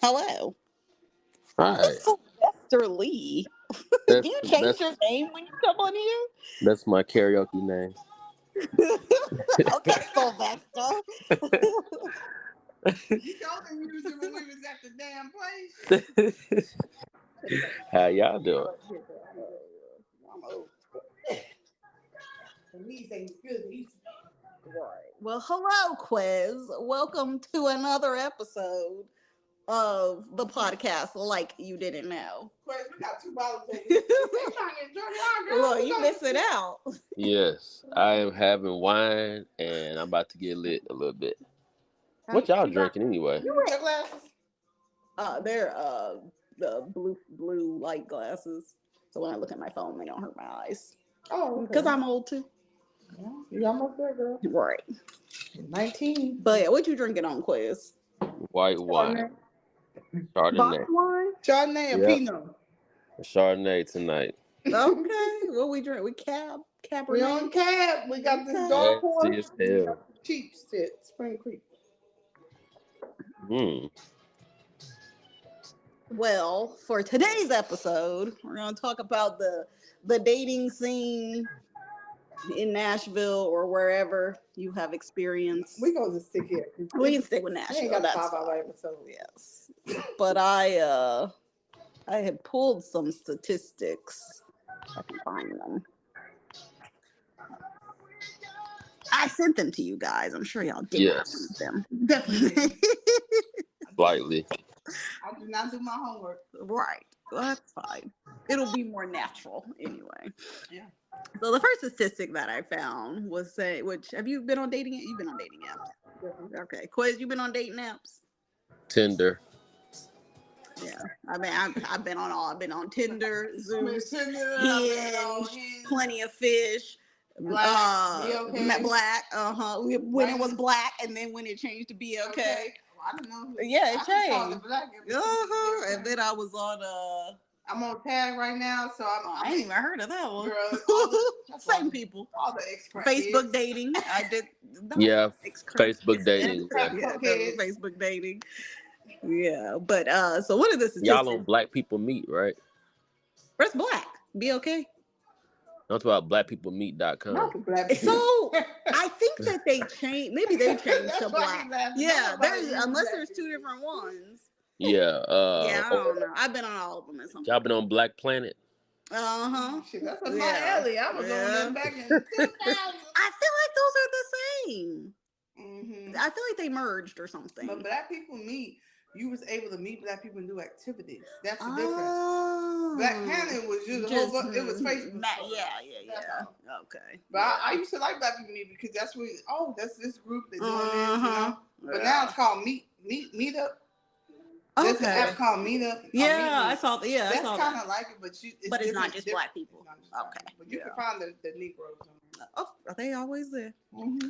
Hello. Hi. It's Sylvester Lee. That's You change that's your name when you come on here? that's my karaoke name. Okay, Sylvester. You told him use it when we was at the damn place. How y'all doing? I'm old. And these ain't good. Right. Well, hello, Quiz. Welcome to another episode of the podcast, like you didn't know. Quiz, we got 2 bottles over here. They trying to enjoy our girl. Look, you missing out. Yes, I am having wine and I'm about to get lit a little bit. What y'all drinking anyway? You wear your glasses? They're the blue light glasses. So when I look at my phone, they don't hurt my eyes. Oh, okay. Because I'm old too. Yeah, you almost there, girl. Right. 19. But yeah, what you drinking on, Quiz? White wine. Box Chardonnay. wine? Chardonnay or Yep. Pinot? Chardonnay tonight. Okay. What we drink? We Cabernet. We on cab. We got this Okay. dark horse. Nasty as hell. Cheap shit. Spring Creek. Well, for today's episode, we're gonna talk about the dating scene in Nashville or wherever you have experience. We gonna just stick here. We can stick with We Nashville. ain't got a That's 5-hour fine. episode. Yes. But I had pulled some statistics. I can find them. I sent them to you guys. I'm sure y'all did not Yes. read them. Definitely. Slightly. I did not do my homework. Right. Well, that's fine. It'll be more natural anyway. Yeah. So the first statistic that I found was which have you been on dating? You've been on dating apps. Definitely. Okay. Quiz, you been on dating apps? Tinder. Yeah. I mean, I've been on all. I've been on Tinder, Zeus, Hinge, Plenty of Fish. Black, BLK. Black, when it was black, and then when it changed to BLK. Okay. Well, I don't know. Yeah, it I just called changed. the black And then I was on I'm on tag right now, so I ain't even heard of that one. Girl, Same people. All the ex-crack Facebook kids. dating. I did. Yeah, ex-crack Facebook dating. kids. Yeah. Yeah, Facebook dating. Yeah, but so what are the statistics? Y'all on Black People Meet, right? Where's black? BLK? That's about blackpeoplemeet.com. Not black people. So I think that they changed. Maybe they changed to black. Yeah, unless there's two different ones. Yeah. Yeah, I don't know. I've been on all of them at some point. Y'all been on Black Planet? Shit, that's up my alley. I was on that back in 2000. I feel like those are the same. Mm-hmm. I feel like they merged or something. But Black People Meet, you was able to meet black people and do activities. That's the difference. Black Planet was just a whole bunch. It was Facebook. Yeah. Okay. But I used to like Black People Meet because that's where that's this group that's doing this, you know. But now it's called Meetup. There's an app called Meetup. Yeah, I saw that. Yeah, that's kind of like it, but it's not just black people. Okay, but you can find the Negroes on there. Oh, are they always there? Mm-hmm.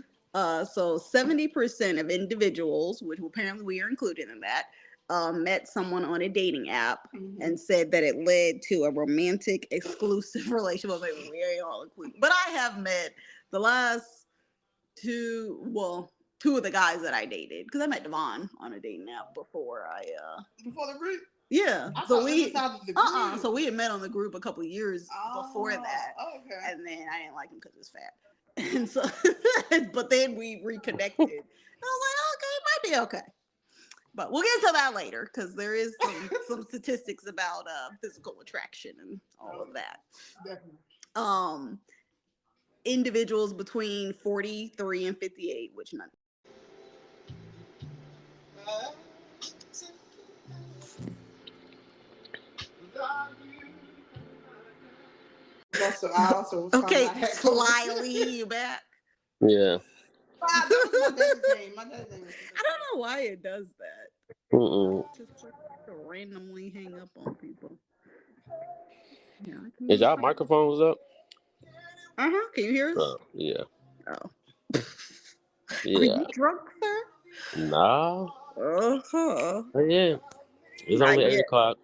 So 70% of individuals, which apparently we are included in that, met someone on a dating app and said that it led to a romantic, exclusive relationship. Maybe we ain't all included, but I have met the last two of the guys that I dated, because I met Devon on a dating app before before the group. Yeah, so we had met on the group a couple of years before that. Okay. And then I didn't like him because he was fat. And so, but then we reconnected. And I was like, okay, it might be okay. But we'll get to that later because there is some statistics about physical attraction and all of that. Definitely. Individuals between 43 and 58, which none. Okay, Slyly, you back? Yeah. My dad's name. I don't know why it does that. Just like randomly hang up on people. Yeah, is y'all microphones up? Can you hear us? Yeah. Oh. Yeah. Are you drunk, sir? Nah. Oh, yeah. It's only 8 o'clock.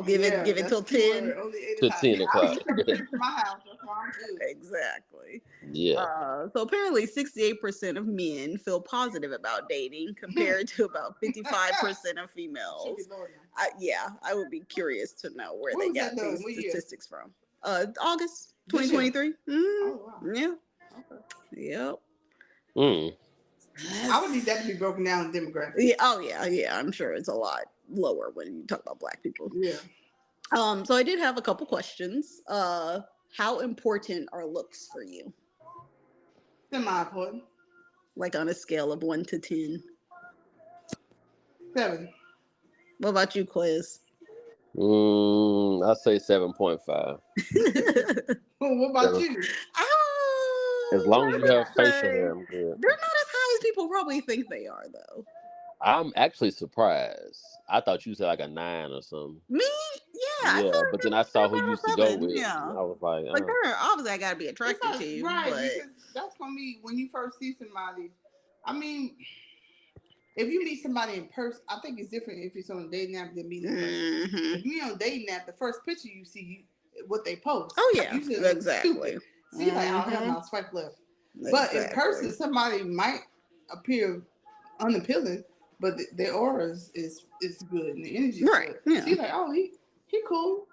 Give it till 10. To 10 o'clock. My house, that's why I'm good. Exactly. Yeah. So apparently 68% of men feel positive about dating compared to about 55% of females. I would be curious to know where they got these statistics from. August 2023. Oh, wow. Yeah. Okay. Yep. I would need that to be broken down in demographics. Yeah. Yeah. I'm sure it's a lot lower when you talk about Black people. Yeah. So I did have a couple questions. How important are looks for you? Semi-important. Like on a scale of 1 to 10. 7. What about you, Quiz? I'll say 7.5. Well, what about you? As long as you have facial hair, I'm good. They're not as high as people probably think they are, though. I'm actually surprised. I thought you said like a 9 or something. Me? Yeah. Yeah, but then I saw who you used to go with. Yeah. And I was like, they're obviously I gotta be attracted to you, right? but Because that's gonna be when you first see somebody. I mean, if you meet somebody in person, I think it's different if it's on a dating app than meeting in person. If you're on a dating app, the first picture you see, what they post. Oh yeah, exactly. So you're like, oh hell no, swipe left. But in person, somebody might appear unappealing, but their aura is good and the energy is right. good. Yeah. She's like, oh, he cool.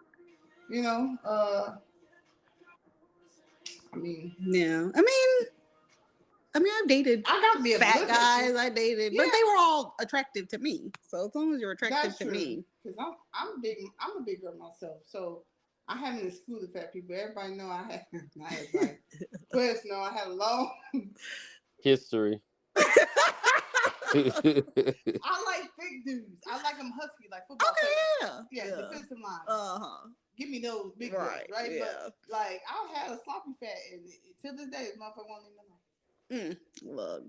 You know, I mean, yeah. I mean, I've dated I gotta be a fat guys. I dated, but they were all attractive to me. So as long as you're attractive to me, because I'm a big girl myself. So I haven't excluded fat people. Everybody know I had. Not everybody. Quest know I had a long history. I like thick dudes. I like them husky, like football players. Yeah, defensive line. Give me those big ones, right? Yeah. But like I had a sloppy fat, and till this day, this motherfucker won't leave me alone. Look,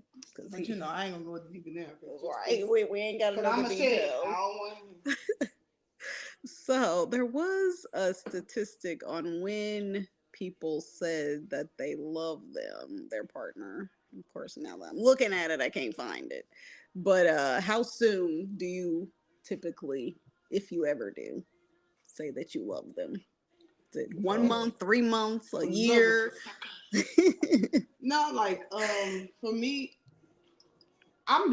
but you know I ain't gonna go deep in there. Right, we ain't got enough details. I don't want to. So there was a statistic on when people said that they love their partner. Of course, now that I'm looking at it, I can't find it. But how soon do you typically, if you ever do, say that you love them? Is it 1 month, 3 months, a year? No, like for me, I've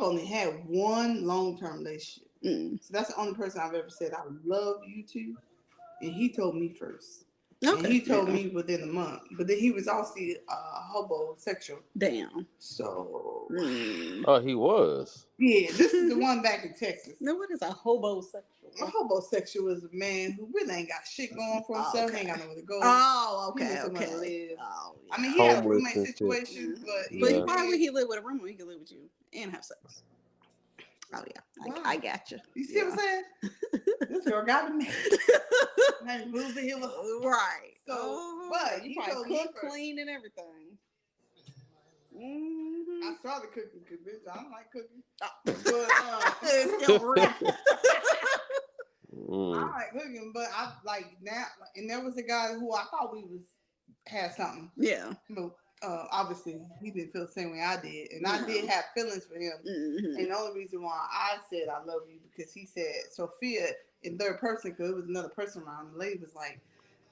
only had one long-term relationship. So that's the only person I've ever said I love you to, and he told me first. Okay. And he told me within a month, but then he was also homosexual. Damn. So. Oh, he was. Yeah, this is the one back in Texas. Now, what is a homosexual? A homosexual is a man who really ain't got shit going for himself. He ain't got nowhere to go. Oh, okay. He needs somewhere to live. Oh, yeah. I mean, he had a roommate situation, but why would he live with a roommate? He could live with you and have sex. Oh yeah, I got you. You see what I'm saying? This girl got a man. And moved to him. Right. So, but you probably cook, clean, and everything. I started cooking because bitch, I don't like cooking. But it's still rough. I like cooking, but I like now. And there was a guy who I thought we had something. Yeah. But obviously he didn't feel the same way I did, and I did have feelings for him. And the only reason why I said I love you because he said Sophia in third person because it was another person around. The lady was like,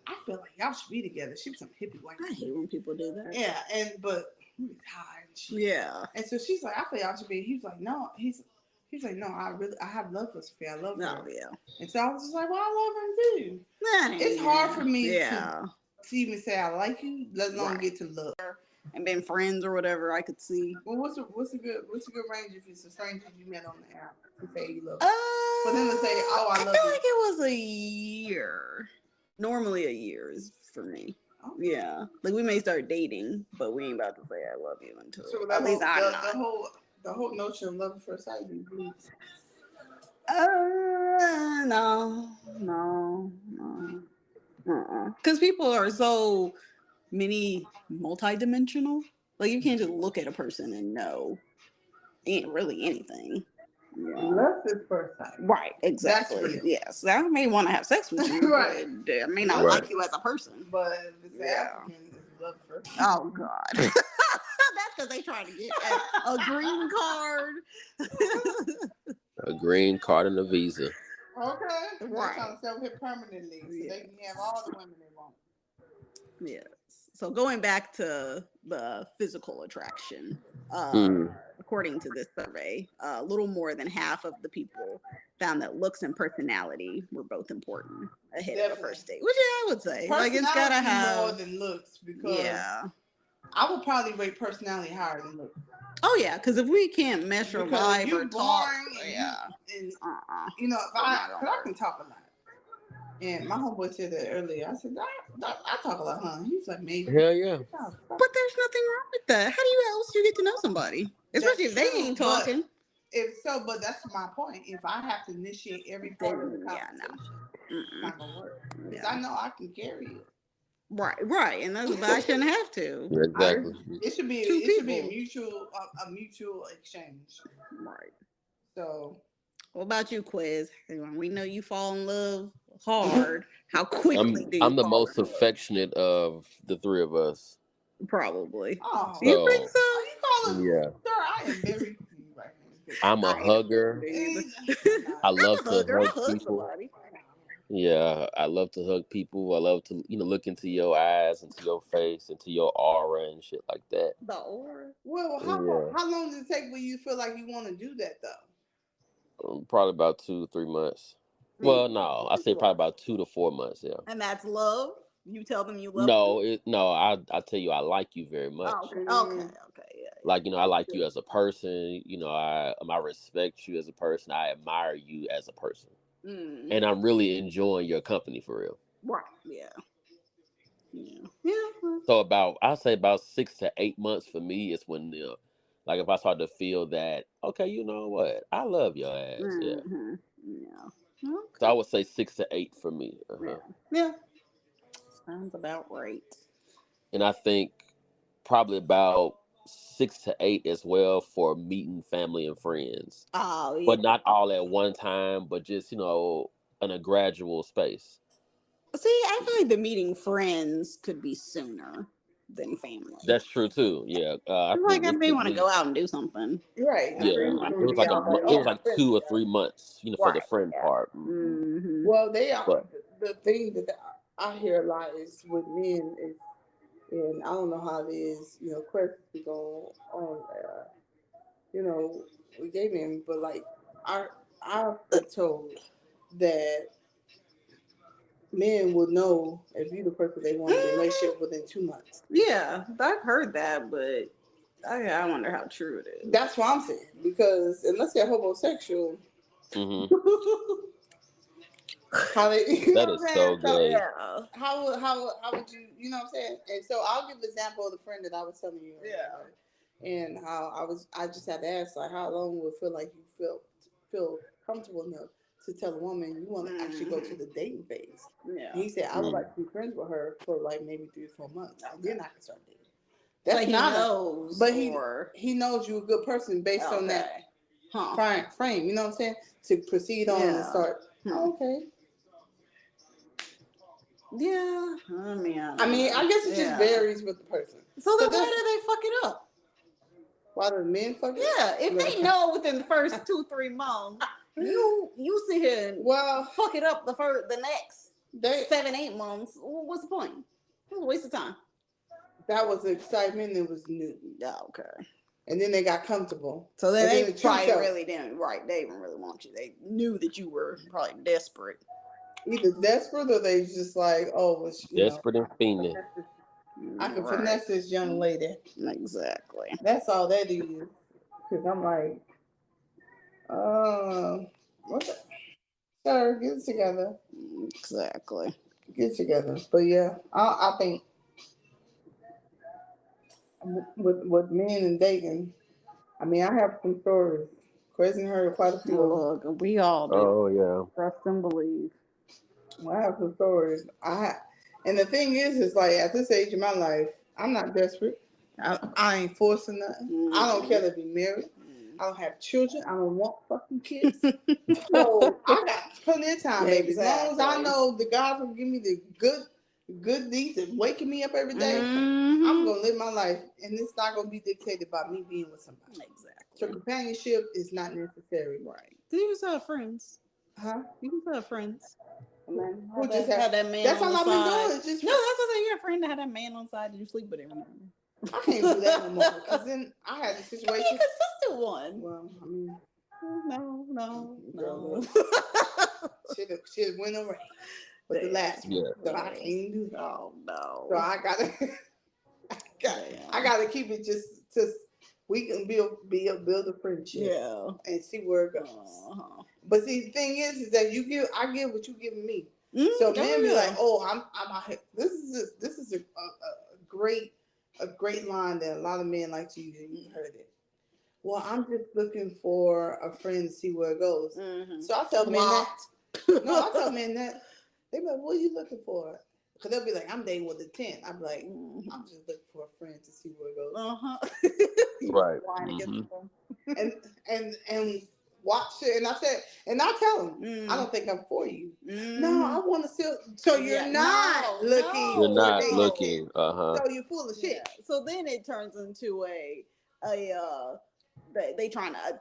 I feel like y'all should be together. She was some hippie white. I hate when people do that. Yeah, but he was high and shit. Yeah. And so she's like, I feel y'all should be. He was like, no, he's like, no, I have love for Sophia. I love her. Oh, yeah. And so I was just like, well, I love him too. It's hard for me to even say I like you, let alone get to love. And been friends or whatever, I could see. Well, what's a good range if it's a stranger you met on the app to say you love them? For them to say, oh, I love you. I feel like it was a year. Normally a year is for me. Oh. Yeah. Like we may start dating, but we ain't about to say I love you until at least I'm not. The whole notion of love at first sight is blue. No. Because people are so multi-dimensional. Like you can't just look at a person and know ain't really anything. Yeah. Love is first sight. Right, exactly. Yes. I may want to have sex with you, right. But I may not like you as a person. But if it's African, it's love first sight. Oh God. That's because they trying to get a green card. A green card and a visa. Okay. They're trying to settle here permanently, so they can have all the women they want. Yes. So going back to the physical attraction, according to this survey, a little more than half of the people found that looks and personality were both important ahead of a first date. Which I would say, like, it's gotta have more than looks, because I would probably rate personality higher than looks. Oh yeah, because if we can't measure vibe or talk, you know, if I can talk a lot. And my homeboy said that earlier. I said, I talk a lot, huh? He's like, maybe. Hell yeah. But there's nothing wrong with that. How do you else you get to know somebody? Especially if they ain't talking. But that's my point. If I have to initiate every part of the conversation, it's not gonna work. Because I know I can carry it. Right, and that's but I shouldn't have to. Exactly. It should be a mutual exchange. Right. So, what about you, Quiz? We know you fall in love hard. How quickly do you? I'm the most affectionate of the three of us. Probably. Oh, so, you think so? You call it? Yeah. Sir, I am very. I'm a hugger. I love to hug people. Yeah, I love to hug people. I love to, look into your eyes, into your face, into your aura and shit like that. The aura? Well, how long does it take when you feel like you want to do that, though? Probably about 2-3 months. Well, no, I say probably about 2 to 4 months, yeah. And that's love? You tell them you love them? I tell you I like you very much. Okay, yeah. Like, I like you as a person. I respect you as a person. I admire you as a person. And I'm really enjoying your company for real. Right, yeah. So I'll say about 6 to 8 months for me is when like if I start to feel that, okay, you know what? I love your ass. Yeah. Okay. So I would say 6 to 8 for me. Yeah. Sounds about right. And I think probably about 6 to 8 as well for meeting family and friends. Oh, yeah. But not all at one time, but just, in a gradual space. See, I feel like the meeting friends could be sooner than family. That's true too. Yeah. I may want to go out and do something. Right. Yeah. It was like 2 or 3 months, for the friend part. Mm-hmm. Well, the thing that I hear a lot is with men is, and I don't know how it is, questions be going on, with gay men, but like I've been told that men will know if you're the person they want in a relationship within 2 months. Yeah, I've heard that, but I wonder how true it is. That's what I'm saying, because unless they're homosexual, how they, that is so good. Yeah. How would you, what I'm saying? And so I'll give an example of the friend that I was telling you. Yeah. And how I just had to ask, like, how long would it feel like you feel comfortable enough to tell a woman you want to actually go to the dating phase? Yeah. And he said, I would like to be friends with her for like maybe 3 or 4 months, and then I can start dating. That's like not knows, but he knows you're a good person based on that frame. You know what I'm saying? To proceed on and start. Okay. Yeah. I mean, I guess it just varies with the person. So then why do they fuck it up? Why do men fuck it up? Yeah, if they know within the first 2-3 months, you sit here and fuck it up the next 7-8 months. What's the point? It was a waste of time. That was the excitement. It was new. Yeah, okay. And then they got comfortable. So then they probably really didn't. Right, they didn't really want you. They knew that you were probably desperate. Either desperate or they just like, desperate and fiending. I can finesse this young lady. Exactly. That's all that is. Because I'm like, what the? Sir, get it together. Exactly. Get it together. But yeah, I think with men and dating, I mean, I have some stories. Crazy heard quite a few. Look, we all do. Oh yeah. Trust and believe. Well, I have some stories. And the thing is like at this age of my life, I'm not desperate. I ain't forcing nothing. Mm-hmm. I don't care to be married. I don't have children. I don't want fucking kids. So I got plenty of time, baby. Exactly. As long as I know the God will give me the good deeds and waking me up every day, I'm gonna live my life, and it's not gonna be dictated by me being with somebody. Exactly. So companionship is not necessary. Right. You just have friends. Huh? You can still have friends. Who just had that man? That's on all the I've side. been doing. Just no, that's what I'm saying. You're a friend that had that man on the side. Did you sleep with him? I can't do that no more. Because then I had a situation. Be a consistent one. Well, I mean, no. Should have went away. But the last one, so I can't do that. Oh no! So I gotta keep it just we can build a friendship, and see where it goes. But see, the thing is that I give what you giving me. So men be like, oh, I'm out here. This is a great line that a lot of men like to use. You heard it. Well, I'm just looking for a friend to see where it goes. Mm-hmm. So I tell men that. No, I tell men that. They be like, what are you looking for? Because they'll be like, I'm dating with a 10. I'm like, I'm just looking for a friend to see where it goes. Right. And watch it. And I said, and I tell them, I don't think I'm for you. No, I want to still. So you're not looking. You're not looking. So you're full of shit. Yeah. So then it turns into they trying to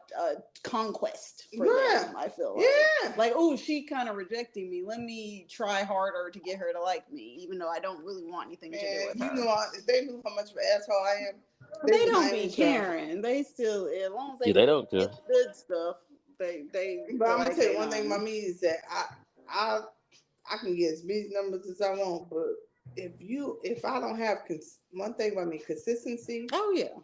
conquest for them, I feel like. Yeah. Like, oh, she kind of rejecting me. Let me try harder to get her to like me, even though I don't really want anything to do with her. If they knew how much of an asshole I am, they don't be caring. They still, as long as they don't care. Good stuff. They. But I'm gonna tell you one thing about me is that I can get as many numbers as I want, but if I don't have one thing about me, consistency. Oh yeah.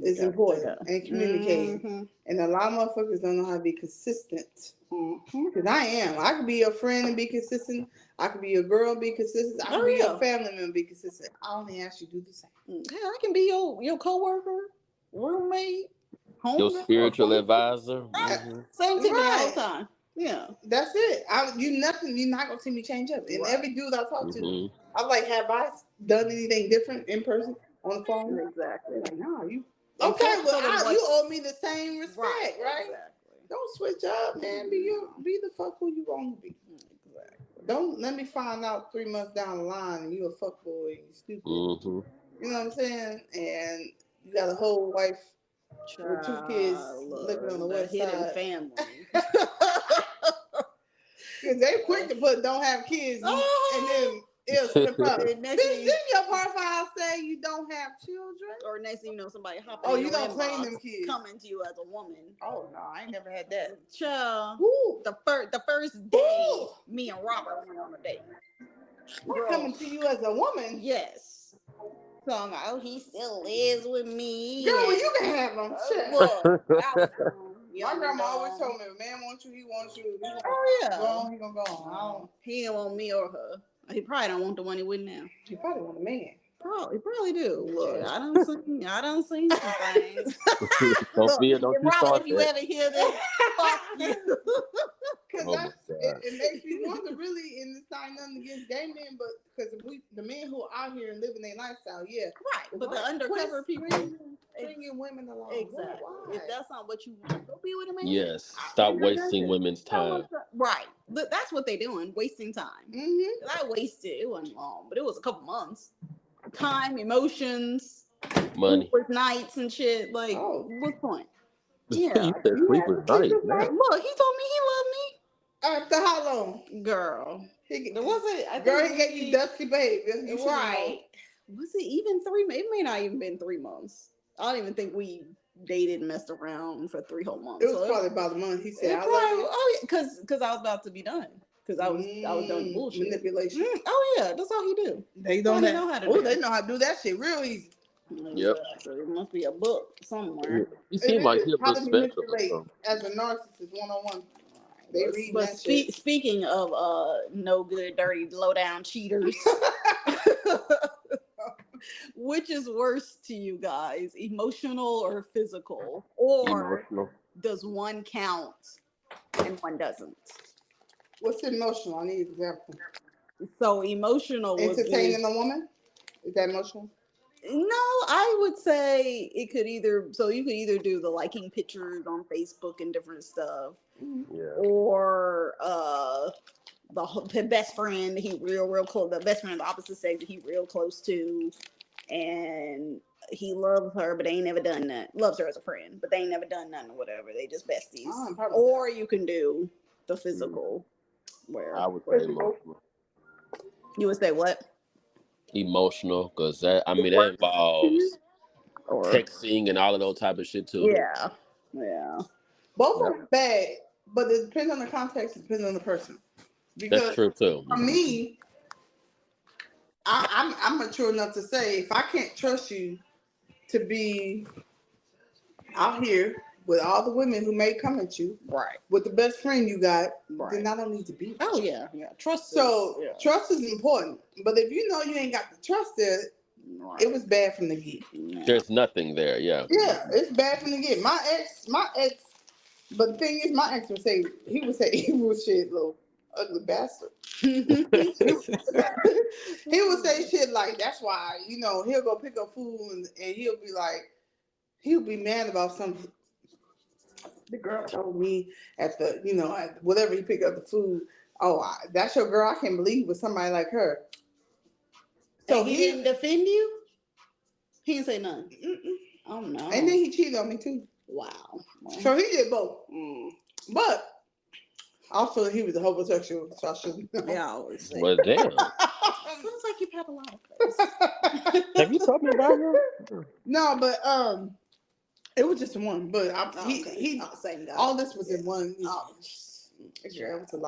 It's important, and communicating. Mm-hmm. And a lot of motherfuckers don't know how to be consistent. Because I could be your friend and be consistent. I could be your girl and be consistent. I could be your family member and be consistent. I only ask you to do the same. Yeah, I can be your coworker, roommate, your spiritual advisor. Mm-hmm. Same thing all the time. Yeah, that's it. You're not gonna see me change up. And every dude I talk to, I'm like, have I done anything different in person on the phone? Exactly. Like, no, you. Okay, well, you owe me the same respect, right? Exactly. Don't switch up, man. Be the fuck who you want to be. Exactly. Don't let me find out 3 months down the line and you a fuckboy and you stupid. Mm-hmm. You know what I'm saying? And you got a whole wife with 2 kids living on the west side. Family. Because they quick to put don't have kids and then it'll slip up. Didn't your profile say you don't have children? Or next thing you know, somebody hopping in you don't claim them kids. Coming to you as a woman. Oh no, I ain't never had that. Child. The first day me and Robert went on a date. Coming to you as a woman? Yes. So I'm like, oh, he still lives with me. Girl, you can have him. Look, my grandma always told me, if a man wants you, he wants you. Go on, he gonna go on. He don't want me or her. He probably don't want the one he with now. He probably want a man. Probably do. Look, I don't see some things. Sophia, don't you start if you ever hear this, fuck you. Because it makes me wonder, really, and it's not nothing against gay men, but because the men who are out here and living their lifestyle, right. But the undercover people bringing women along. Exactly. Why? If that's not what you want, go be with a man. Yes. Stop wasting women's time. Right. But that's what they're doing, wasting time. Mm-hmm. I wasted. It wasn't long, but it was a couple months. Time, emotions, money, sleepless nights and shit. Like, what's the point? Yeah. You said sleepless nights. Look, he told me he loved me. After how long? Girl. He gave you Dusty Babe. Right. Was it even 3 months? It may not even been 3 months. I don't even think we dated and messed around for 3 whole months. It was probably about a month. He said, I love you. Oh, yeah, because I was about to be done. Because I was done bullshit. Manipulation. Oh, yeah. That's all he do. They don't know how to do they know how to do that shit real easy. Yep. So it must be a book somewhere. You seem like you're how to manipulate as a narcissist one-on-one. They read that shit. Speaking of no good, dirty, low down cheaters, which is worse to you guys, emotional or physical? Or does one count and one doesn't? What's emotional? I need an example. So emotional was entertaining a woman? Is that emotional? No, I would say it could either. So you could either do the liking pictures on Facebook and different stuff, or the best friend he real close. The best friend of the opposite sex that he real close to, and he loves her, but they ain't never done that. Loves her as a friend, but they ain't never done nothing or whatever. They just besties. Or you can do the physical. Where I would say emotional. You would say what? Emotional, because that involves texting and all of those type of shit too. Yeah. Both are bad, but it depends on the context. It depends on the person. Because that's true too. For me, I'm mature enough to say if I can't trust you to be out here with all the women who may come at you, right, with the best friend you got, then I don't need to be with you. Yeah. Trust. Trust is important, but if you know you ain't got the trust there, it was bad from the get. There's nothing there. Yeah, it's bad from the get. My ex. But the thing is, my ex would say evil shit, little ugly bastard. He would say shit like, that's why, he'll go pick up food and he'll be mad about something. The girl told me at whatever he picked up the food, that's your girl. I can't believe it was somebody like her. So he didn't defend you? He didn't say nothing. Oh no. And then he cheated on me too. Wow. So he did both. But also he was a homosexual, so I shouldn't. Yeah, I always say. Well, damn. Sounds like you've had a lot of things. Have you told me about her? No, but it was just one. But same guy. All this was in one. It was a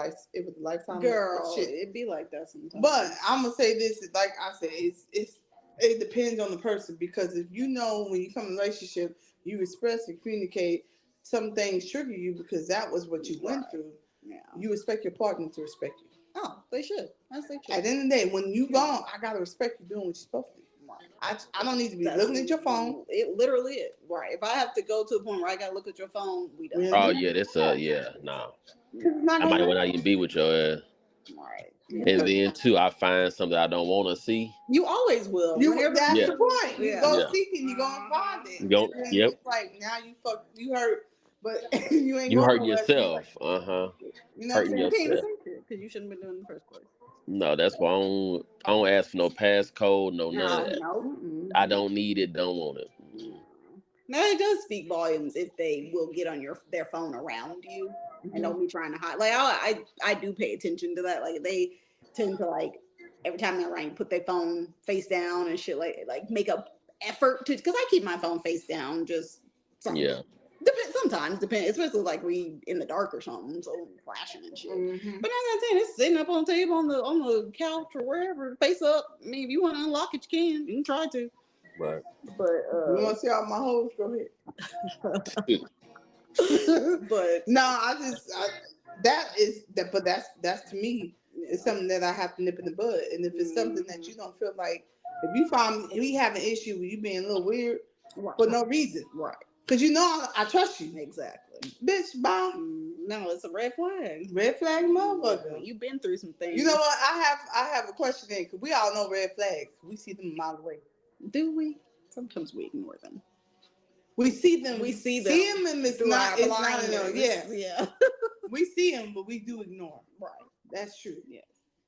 lifetime. Girl, it'd be like that sometimes. But I'm gonna say this, like I said, it depends on the person, because if you know when you come in a relationship, you express and communicate, some things trigger you because that was what you went through. Yeah. You expect your partner to respect you. Oh, they should. As they should. At the end of the day, when you gone, I gotta respect you doing what you're supposed to do. I don't need to be looking at your phone. It literally is. Right. If I have to go to a point where I gotta look at your phone, we don't. Oh yeah, nah. I might not even be with your ass. Right. And then too, I find something I don't want to see. You always will. That's the point. You go seeking, you go and find it. It's like now you hurt, but you ain't. You hurting yourself. Hurting yourself. Because you shouldn't have been doing it in the first place. No, that's why I don't ask for no passcode, none of that. No. I don't need it, don't want it. Now it does speak volumes if they will get on their phone around you and don't be trying to hide. Like I do pay attention to that. Like they tend to every time they're around, put their phone face down and shit, like make a effort to, because I keep my phone face down. Just sometimes depends, especially like we in the dark or something, so flashing and shit. But it's sitting up on the table on the couch or wherever, face up. I mean, if you want to unlock it, you can try to. Right. But you want to see all my hoes? Go ahead. But no, that's to me. It's something that I have to nip in the bud. And if it's something that you don't feel like, if you find we have an issue with you being a little weird for no reason, right? Because I trust you. Exactly. Bitch, bye. No, it's a red flag. Red flag, motherfucker. You've been through some things. You know what? I have a question then, because we all know red flags. We see them a mile away. Do we? Sometimes we ignore them. We see them. See them and it's not enough. Yeah. We see them, but we do ignore them. Right. That's true. Yeah.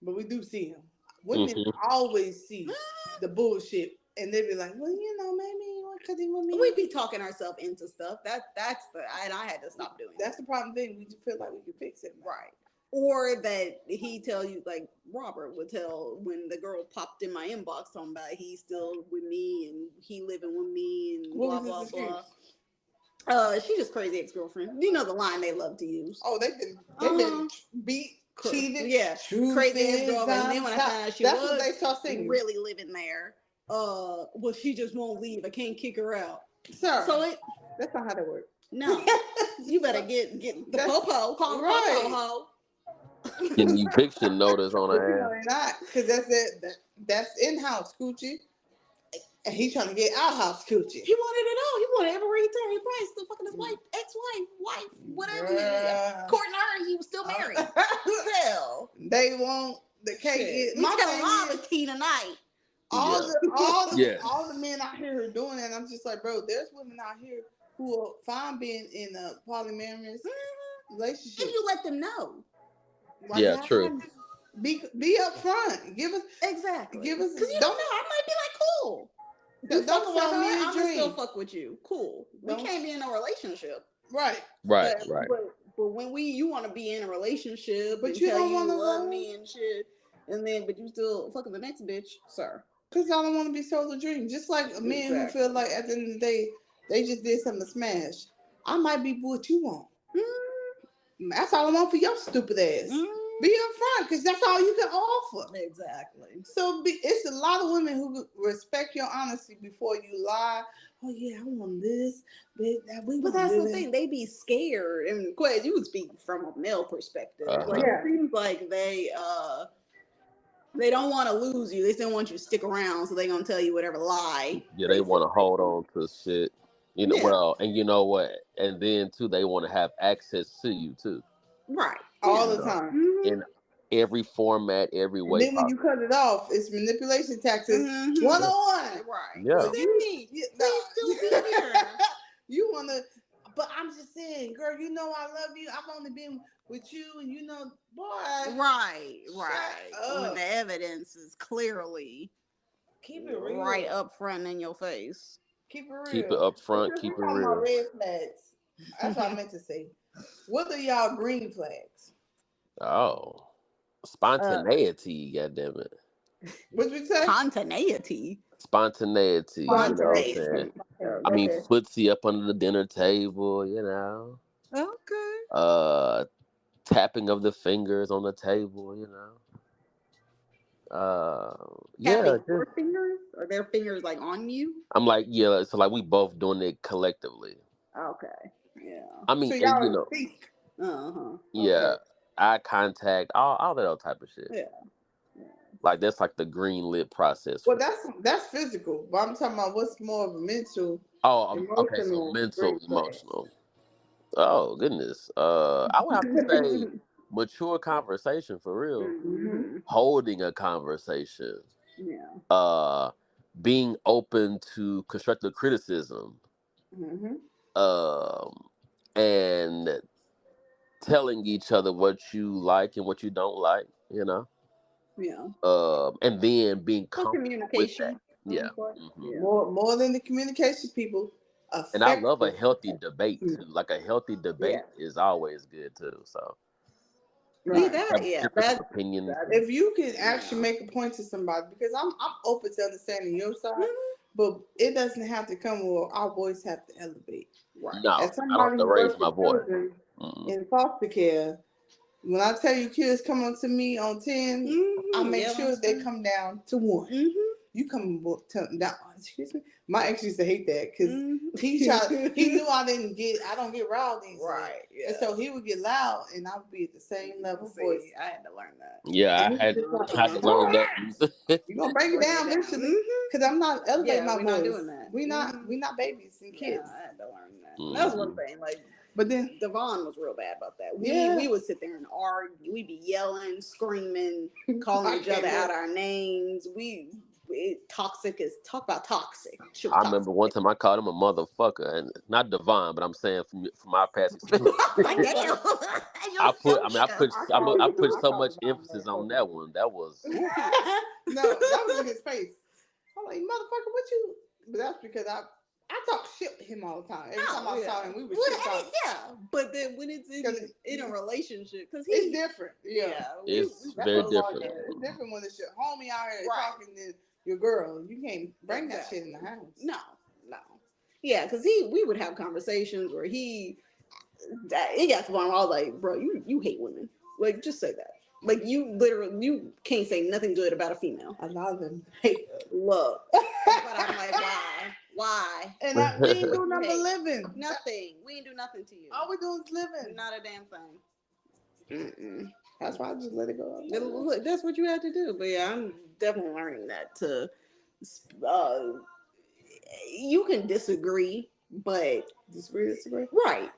But we do see them. Women always see the bullshit, and they be like, well, maybe because he with me. We be talking ourselves into stuff. And I had to stop doing that's the problem thing. We just feel like we can fix it. Right. Or that he tell you, like Robert would tell when the girl popped in my inbox talking about he's still with me and he living with me and blah, blah, blah. She's just crazy ex-girlfriend. You know the line they love to use. Oh, they've been beat, cheated. Yeah. Crazy ex-girlfriend. And then when I found out that's what they start singing. Really living there. Well, she just won't leave. I can't kick her out. Sir. So that's not how that works. No. You better get the popo. Call the popo. Getting eviction notice on her ass. Not, because that's it. That's in-house coochie, and he's trying to get out-house coochie. He wanted it all. He wanted every return. He probably still fucking his wife, whatever. Courting her, he was still married. Hell, they won't. They can't get. My got a lot of tea tonight. All the men out here are doing that. I'm just like, bro, there's women out here who are fine being in a polyamorous relationship. If you let them know. True. Be upfront. Give us exactly. Give us. Because you don't know. I might be like, cool. You fucking with her, I'm gonna still fuck with you. Cool. We can't be in a relationship. Right. Right. But But when you want to be in a relationship, but and you tell don't want to love me and shit, and then but you still fucking the next bitch, sir. Because I don't want to be sold a dream. Just like a man who feel like at the end of the day they just did something to smash. I might be what you want. That's all I want for your stupid ass. Be upfront, because that's all you can offer. Exactly. So it's a lot of women who respect your honesty before you lie. Oh yeah, I want this. But that's the thing. They be scared. And Quez, you would speak from a male perspective. Like it seems like they don't want to lose you. They still want you to stick around, so they're gonna tell you whatever lie. Yeah, they want to hold on to shit. You know, well, and you know what? And then too, they want to have access to you too. Right. All the time. In every format, every way. And then when you cut it off, it's manipulation tactics 101. Right. Yeah. Please still be here. You wanna, but I'm just saying, girl, you know I love you. I've only been with you, and you know, boy. Right. When the evidence is clearly keep it real. Right up front in your face. Keep it real. Keep it up front. Keep it real. About red flags. That's what I meant to say. What are y'all green flags? Oh, spontaneity, goddammit. What'd you say? Spontaneity. Spontaneity. You know what I'm saying? I mean, footsie up under the dinner table, you know. Okay. Tapping of the fingers on the table, you know. Tapping your fingers? Or their fingers like on you? I'm like, yeah, so like we both doing it collectively. Okay. Yeah. I mean, so y'all you know. speak. Yeah. Okay. Eye contact, all that type of shit. Yeah. Like that's like the green lit process. Well, that's physical, but I'm talking about what's more of a mental. Okay, so mental, emotional. Oh goodness. I would have to say mature conversation for real. Holding a conversation. Yeah. Being open to constructive criticism. And telling each other what you like and what you don't like, you know. Yeah. And then being communication. With that. Yeah. More than the communication, people. And I love a healthy debate too. Like a healthy debate is always good too. So. Right. That's opinions. If you can actually make a point to somebody, because I'm open to understanding your side, but it doesn't have to come where our voice have to elevate. Right. No, I don't have to raise my voice. In foster care, when I tell you kids come up to me on 10, I make sure they come down to 1. You come down. Excuse me. My ex used to hate that because he knew I don't get rowdy. Right. Yeah. And so he would get loud and I would be at the same level voice. I had to learn that. Yeah, I had to learn that. You're gonna break it down eventually. Because I'm not elevating my voice. Not doing that. We not babies and kids. Yeah, I had to learn that. That was one thing. Like, but then Devon was real bad about that. We would sit there and argue. We'd be yelling, screaming, calling each other out our names. Toxic. Talk about toxic. I remember one time I called him a motherfucker, and not Devon, but I'm saying from my past experience. I put so much emphasis on that one. That was no, that was in his face. I'm like, motherfucker, what you? But that's because I talk shit with him all the time. Every time I saw him, we were shit talking. Yeah, but then when it's in a relationship, because it's different. Yeah, it's very different. It's different when it's your homie out here talking to your girl. You can't bring that shit in the house. No. Yeah, because we would have conversations where it got to the point where I was like, bro, you hate women. Like, just say that. Like, you can't say nothing good about a female. A lot of them hate love. But I'm like, why? And we ain't do nothing living. Nothing. We ain't do nothing to you. All we do is living. Not a damn thing. That's why I just let it go. That's what you had to do. But yeah, I'm definitely learning that you can disagree, but disagree. Right.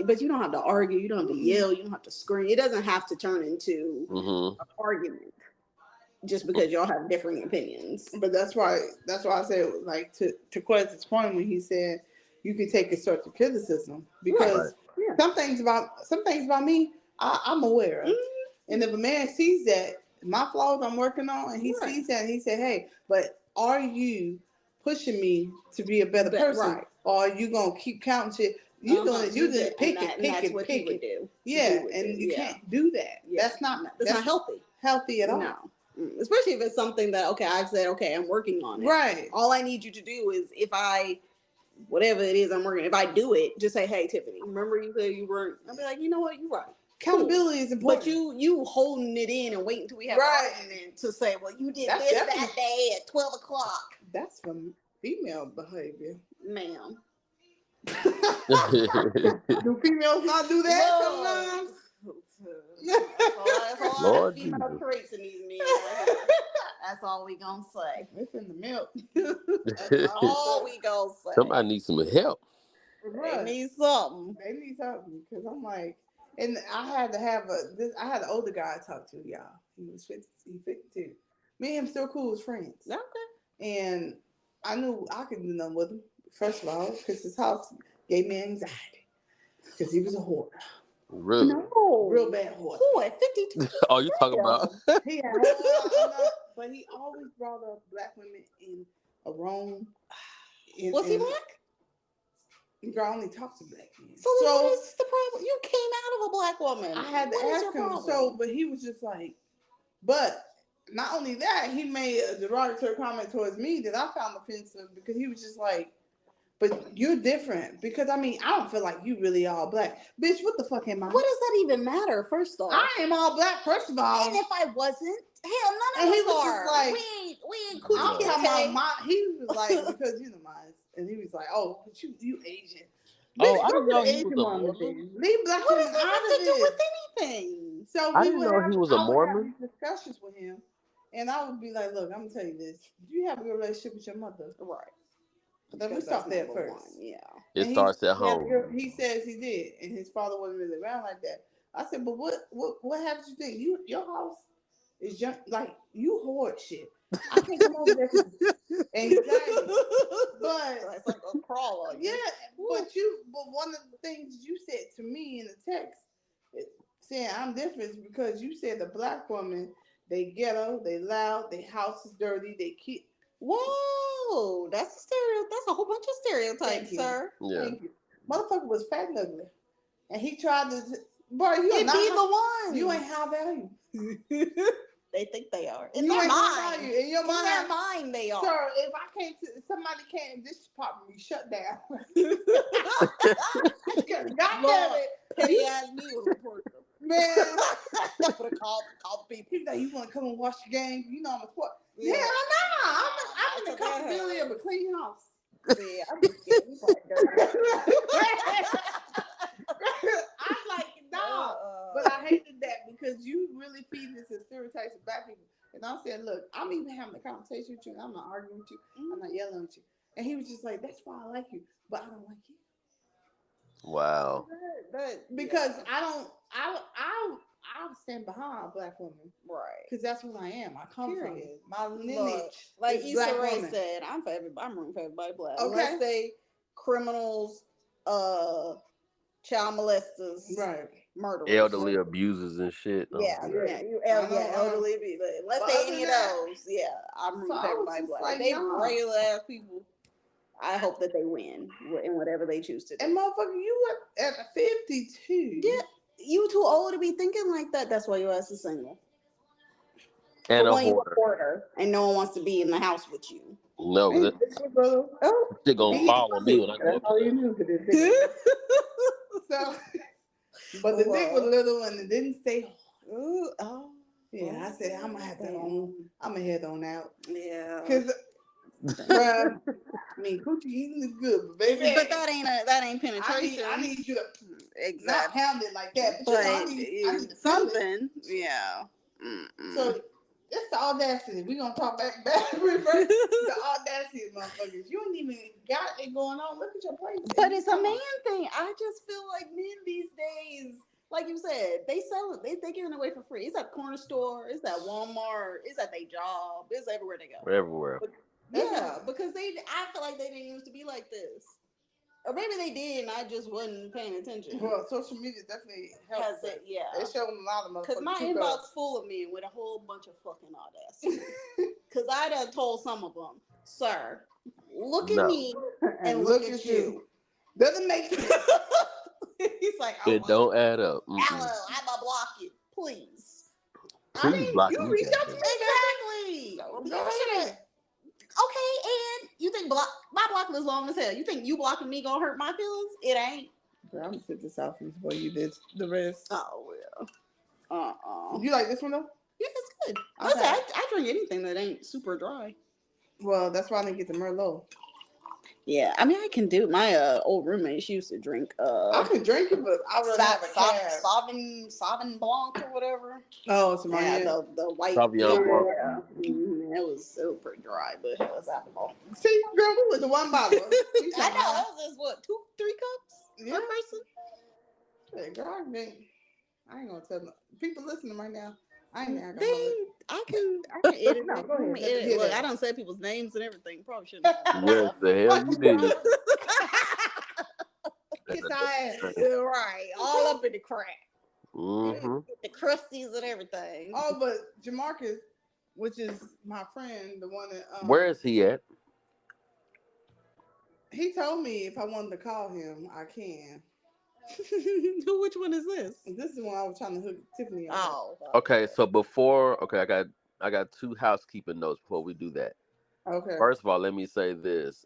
But you don't have to argue, you don't have to yell, you don't have to scream. It doesn't have to turn into an argument just because y'all have differing opinions. But that's why I said, like, to Quez's point when he said you can take constructive criticism, because some things about me I'm aware of. And if a man sees that, my flaws I'm working on, and he sees that, and he said, hey, but are you pushing me to be a better person? Right. Or are you going to keep counting shit? You doing pick and do. Yeah, and you can't do that. Yeah. That's not healthy at all. No. Especially if it's something that I've said I'm working on it. Right. All I need you to do is whatever it is I'm working, if I do it, just say, hey, Tiffany, remember you said you weren't. I'll be like, you know what, you're right. Accountability is important. But you holding it in and waiting until we have an argument to say, well, you did this that day at 12 o'clock. That's from female behavior. Ma'am. Do females not do that sometimes? That's all female traits in these men. That's all we gonna say. It's in the milk. That's all we gonna say. Somebody needs some help. They need something. Because I'm like, and I had to have I had an older guy I talked to, y'all. He was 52. Me and him still cool as friends. Okay. And I knew I could do nothing with him. First of all, because his house gave me anxiety. Because he was a whore. Really? No. Real bad whore. Who at 52? Oh, you talking about? He had, but he always brought up black women in a wrong. Was he black? Girl, I only talk to black men. So what is the problem? You came out of a black woman. I had to ask him. But he was just like, but not only that, he made a derogatory comment towards me that I found offensive because he was just like, but you're different. Because, I don't feel like you really all black. Bitch, what the fuck am I? What does that even matter, first off? I am all black, first of all. And if I wasn't, hell, none of us are. Just like, we ain't cool. I'm talking about he was like, because you know mine. And he was like, oh, but you Asian. Oh, I didn't know he was a Mormon. Leave black what does that have to do with anything? So I didn't know he was a Mormon. Have discussions with him. And I would be like, look, I'm going to tell you this. Do you have a good relationship with your mother? Right. Then we start there first. Yeah. It starts at home. He says he did. And his father wasn't really around like that. I said, but what happens you think? Your house is just like, you hoard shit. I can't come over there. Exactly. But it's like a crawl. Yeah. But one of the things you said to me in the text, saying I'm different is because you said the black woman, they ghetto, they loud, their house is dirty, they keep. Whoa, that's a whole bunch of stereotypes, sir. Yeah. Thank you. Motherfucker was fat and ugly. And he tried to, boy, you be the one. You ain't high value. They think they are. In their mind. In your mind. In their mind, they are. Sir, if somebody came, this department be shut down. God damn it. Petty ass me would report them. Man. Would have called people. He's like, you want to come and watch the game? You know I'm a sport. Yeah, no. I'm in the accountability of a clean house. Yeah, I'm just kidding. I'm like, no. But I hated that because you really feed this stereotypes of black people. And I said, look, I'm even having a conversation with you. I'm not arguing with you. I'm not yelling at you. And he was just like, that's why I like you, but I don't like you. Wow. Because I'll stand behind a black woman. Right. Because that's what I am. I come from it. My lineage. Like Issa Rae said, I'm rooting for everybody black. Okay. Unless they criminals, child molesters, right, murderers, elderly abusers and shit. Elderly abusers. Unless they any of those, I'm rooting for everybody black. Like, they regular ass people. I hope that they win in whatever they choose to do. And motherfucker, you at 52. Yeah, you too old to be thinking like that. That's why your ass is single. And a hoarder. And no one wants to be in the house with you. No, they're gonna follow me when I go. That's all you knew. So, but the dick was little and it didn't stay. I said I'm gonna head on out. Yeah. Because, bruh, coochie eating is good, but baby. But that ain't penetration. I need you to not pound it like that. But I need something. Yeah. Mm-mm. So it's the audacity. We're gonna talk back reverse. The audacity of motherfuckers. You ain't even got it going on. Look at your place. But it's a man thing. I just feel like men these days, like you said, they sell it. They giving it away for free. It's at the corner store. It's at Walmart. It's at their job. It's everywhere they go. Everywhere. Because I feel like they didn't used to be like this. Or maybe they did, and I just wasn't paying attention. Well, social media definitely helps it. Yeah. It's showing a lot of motherfuckers. Because my inbox full of men with a whole bunch of fucking audacity. Because I done told some of them, sir, look at me and look at you. Doesn't make sense. He's like, it don't add up. Hello, I'm gonna block you, please. Please block you me. reached out to me. Exactly. Go ahead. Okay, and you think my block was long as hell. You think you blocking me gonna hurt my feelings? It ain't. Girl, I'm gonna sit this out before you did the rest. Oh well. You like this one though? Yeah, it's good. I drink anything that ain't super dry. Well, that's why I didn't get the Merlot. Yeah, I mean I can do. My old roommate, she used to drink. I can drink it, but I would have a cab. Sauvignon Blanc or whatever. Oh, it's my the white. Sauvignon Blanc. Yeah. It was super dry, but it was alcohol. See, girl, we was the one bottle. I know. That was just what 2-3 cups per person. Hey, girl, I ain't gonna tell them. People listening right now. I ain't there. I can edit. No, go ahead. Look, I don't say people's names and everything. Probably shouldn't. Yes, the hell you did. Kiss our ass. Right, all up in the crack. Mm-hmm. The crusties and everything. Oh, but Jermarkus, which is my friend, the one that where is he at? He told me if I wanted to call him, I can. Which one is this? This is the one I was trying to hook Tiffany on. Oh. Okay, so before I got 2 housekeeping notes before we do that. Okay. First of all, let me say this.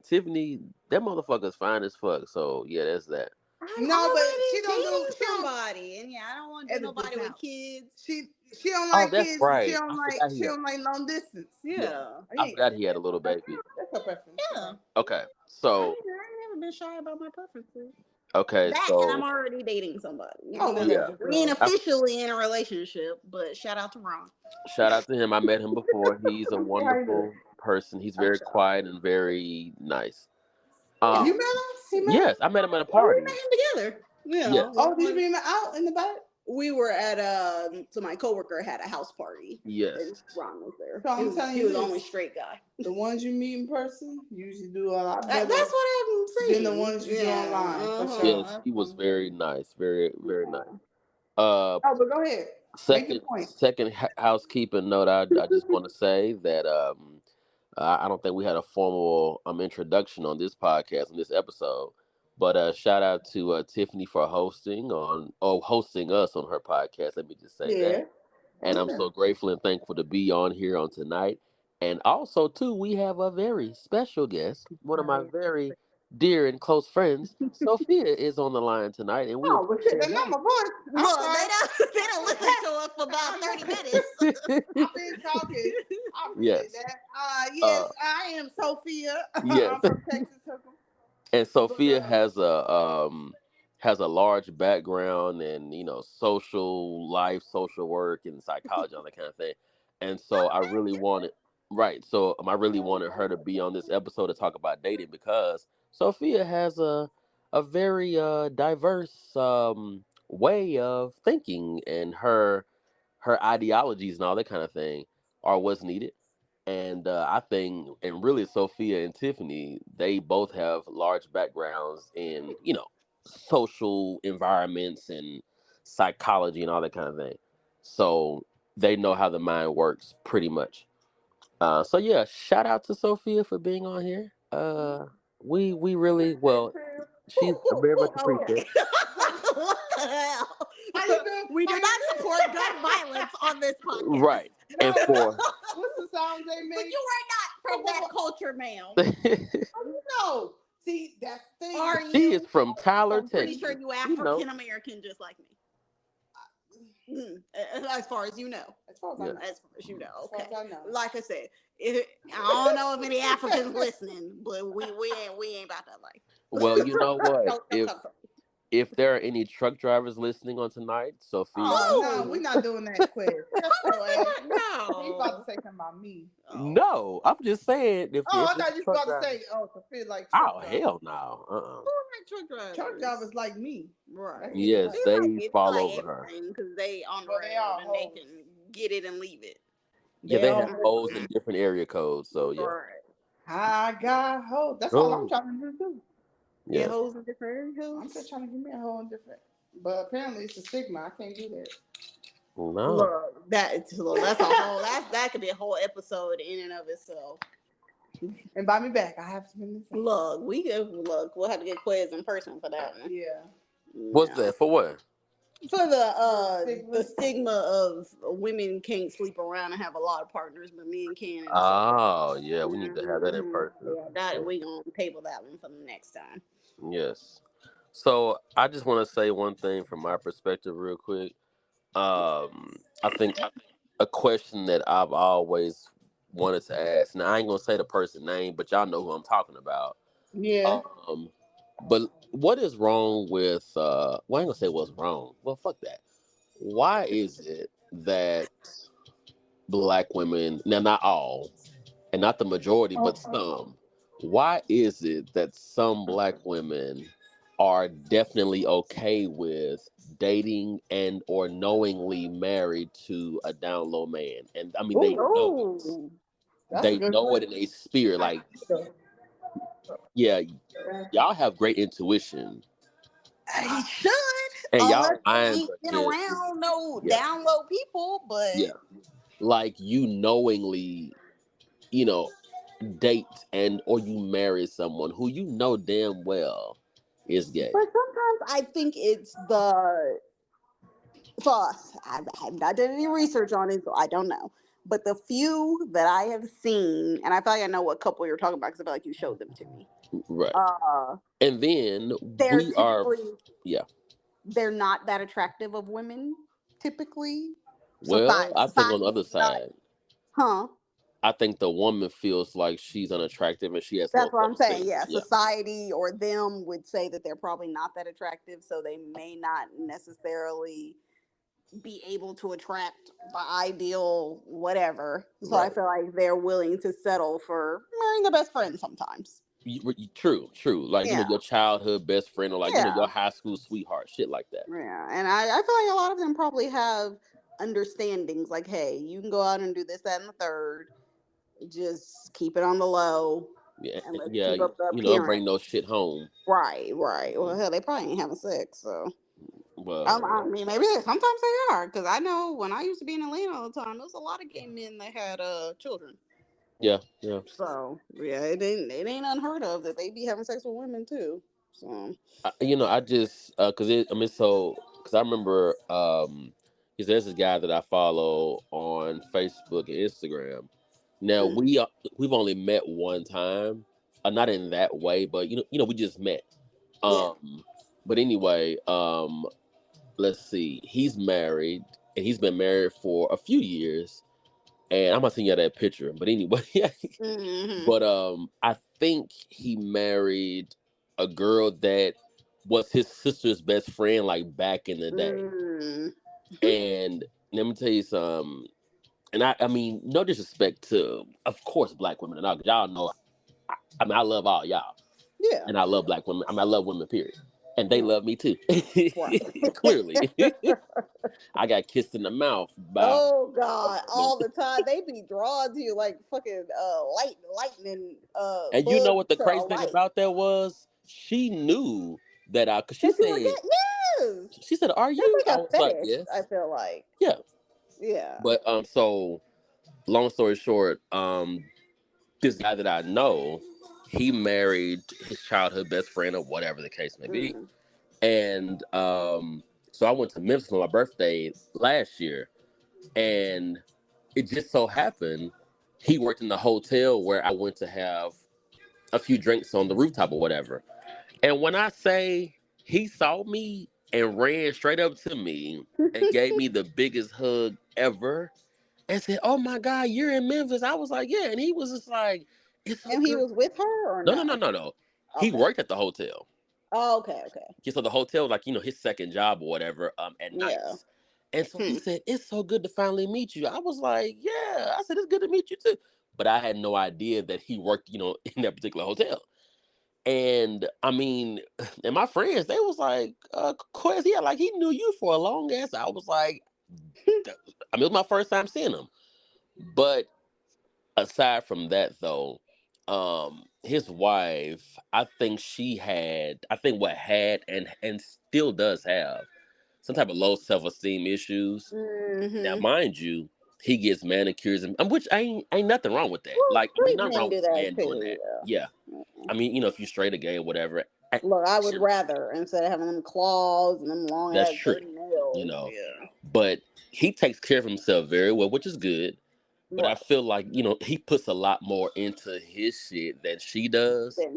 Tiffany, that motherfucker's fine as fuck. So yeah, that's that. No, but she don't do somebody, and I don't want to do nobody with kids. She don't like that's kids. Right. She don't like long distance. Yeah. I forgot he had a little baby. That's her preference. Yeah. Okay, so I ain't never been shy about my preferences. Okay, and I'm already dating somebody. We ain't officially in a relationship, but shout out to Ron. Shout out to him. I met him before. He's a wonderful person. He's very quiet and very nice. You met him? Yes, I met him at a party. We met him together. Yes. Oh, did you meet him out in the back? We were at so my coworker had a house party. Yes. And Ron was there. So I'm telling you, he was the only straight guy. The ones you meet in person usually do a lot better. That's what I'm saying. Than the ones you do online. For sure. Yes, he was very nice. Very, very nice. But go ahead. Second housekeeping note. I just want to say that I don't think we had a formal introduction on this podcast on this episode, but shout out to Tiffany for hosting us on her podcast. Let me just say that, and I'm so grateful and thankful to be on here on tonight. And also too, we have a very special guest, one of my very dear and close friends, Sophia, is on the line tonight, and we. Oh, but shit, that's not my voice. Look, they don't listen to us for about 30 minutes. I've been talking. I appreciate that. Yes, I am Sophia. Yes. I'm from Texas. And Sophia has a large background in social life, social work, and psychology, all that kind of thing. And so I really wanted her to be on this episode to talk about dating because Sophia has a very diverse way of thinking, and her ideologies and all that kind of thing are what's needed. And I think, and really Sophia and Tiffany, they both have large backgrounds in social environments and psychology and all that kind of thing. So they know how the mind works pretty much. So yeah, shout out to Sophia for being on here. We really she's very much appreciated. What the hell? We do not support gun violence on this podcast. Right. And for what's the sound they make? But you are not from that culture, ma'am. No. See, that's the thing. Are you? She is from Tyler, Texas. I'm pretty sure you African American just like me. As far as you know. As far as I know. As far as you know. Okay. As far as I know. Like I said, I don't know if any Africans listening, but we ain't about that life. Well, you know what? If there are any truck drivers listening on tonight, Sophia. Oh, no, we're not doing that quiz. No. You about to say something about me. No, I'm just saying. I thought you were about to say, Sophia like truck drivers. Hell no. Who like truck drivers? Truck drivers like me. Right. Yes, they fall over her. Because they on the road and they can get it and leave it. Yeah, they have hoes in different area codes, so yeah. Right. I got hoes. That's all I'm trying to do too. Yeah, hoes in different area codes. I'm just trying to give me a hoe in different. But apparently it's a stigma. I can't do that. No. Look, that's a whole that could be a whole episode in and of itself. And buy me back. I have to spend this. Look, we'll have to get Quiz in person for that one. Yeah. What's that for? What? For the stigma of women can't sleep around and have a lot of partners, but men can. Oh, yeah, we need to have that in person. Yeah, we gonna table that one for the next time. Yes. So I just want to say one thing from my perspective, real quick. I think a question that I've always wanted to ask. Now I ain't gonna say the person's name, but y'all know who I'm talking about. Yeah. But what is wrong with? Well, I ain't gonna say what's wrong. Well, fuck that. Why is it that black women, now not all, and not the majority, but some, why is it that some black women are definitely okay with dating and or knowingly married to a down low man? And I mean, they know it. They know it in a spirit. Like, yeah, y'all have great intuition. He should. And Unless y'all minds ain't are been just, around no down low people, but yeah, like you knowingly, you know, date and or you marry someone who you know damn well is gay. But sometimes I think it's the for us. I've not done any research on it, so I don't know. But the few that I have seen, and I feel like I know what couple you're talking about because I feel like you showed them to me. Right. And then we are, yeah. They're not that attractive of women typically. Well, I think on the other side, huh? I think the woman feels like she's unattractive and she has. That's what I'm saying. Yeah, society or them would say that they're probably not that attractive, so they may not necessarily be able to attract the ideal whatever. So I feel like they're willing to settle for marrying their best friend sometimes. True. Like, you know, your childhood best friend or like, you know, your high school sweetheart, shit like that. Yeah. And I feel like a lot of them probably have understandings like, hey, you can go out and do this, that, and the third. Just keep it on the low. Yeah. And let's Yeah. keep up the you know, bring no shit home. Right. Well, hell, they probably ain't having sex, so. Well, I mean, maybe sometimes they are, because I know when I used to be in Atlanta all the time, there was a lot of gay men that had children. Yeah. So yeah, it ain't unheard of that they be having sex with women too. So you know, I just because I remember because there's this guy that I follow on Facebook and Instagram. Now we've only met one time, not in that way, but you know we just met. But anyway, let's see, he's married and he's been married for a few years, and I'm not sending you that picture, but anyway, but I think he married a girl that was his sister's best friend, like back in the day. And let me tell you something. And I mean, no disrespect to, of course, black women and all. Y'all know, I mean, I love all y'all. Yeah. And I love black women. I mean, I love women, period. And they love me too. Clearly. I got kissed in the mouth by. Oh God! All the time they be drawn to you like fucking lightning. And you know what the crazy thing about that was? She knew that cause she said, yes. She said, "Are you?" Like I was like, "Yes." I feel like. Yeah. But so long story short, this guy that I know, he married his childhood best friend or whatever the case may be, and so I went to Memphis for my birthday last year, and it just so happened he worked in the hotel where I went to have a few drinks on the rooftop or whatever. And when I say he saw me and ran straight up to me and gave me the biggest hug ever and said, "Oh my God, you're in Memphis." I was like, "Yeah." And he was just like, and he was with her or no? No. He worked at the hotel. Oh, okay. Yeah, so the hotel, like, you know, his second job or whatever, at nights. And so he said, "It's so good to finally meet you." I was like, "Yeah." I said, "It's good to meet you too." But I had no idea that he worked, you know, in that particular hotel. And I mean, and my friends, they was like, Quez, yeah, like he knew you for a long ass. I was like, I mean, it was my first time seeing him. But aside from that, though, his wife, I think what had and still does have some type of low self-esteem issues. Now, mind you, he gets manicures, and which ain't nothing wrong with that. Well, Like, I mean, nothing wrong with a man too, doing that. Yeah. I mean, if you're straight or gay or whatever. Look, I would rather, instead of having them claws and them long ass dirty nails. Yeah. But he takes care of himself very well, which is good. But I feel like, he puts a lot more into his shit than she does. Yeah.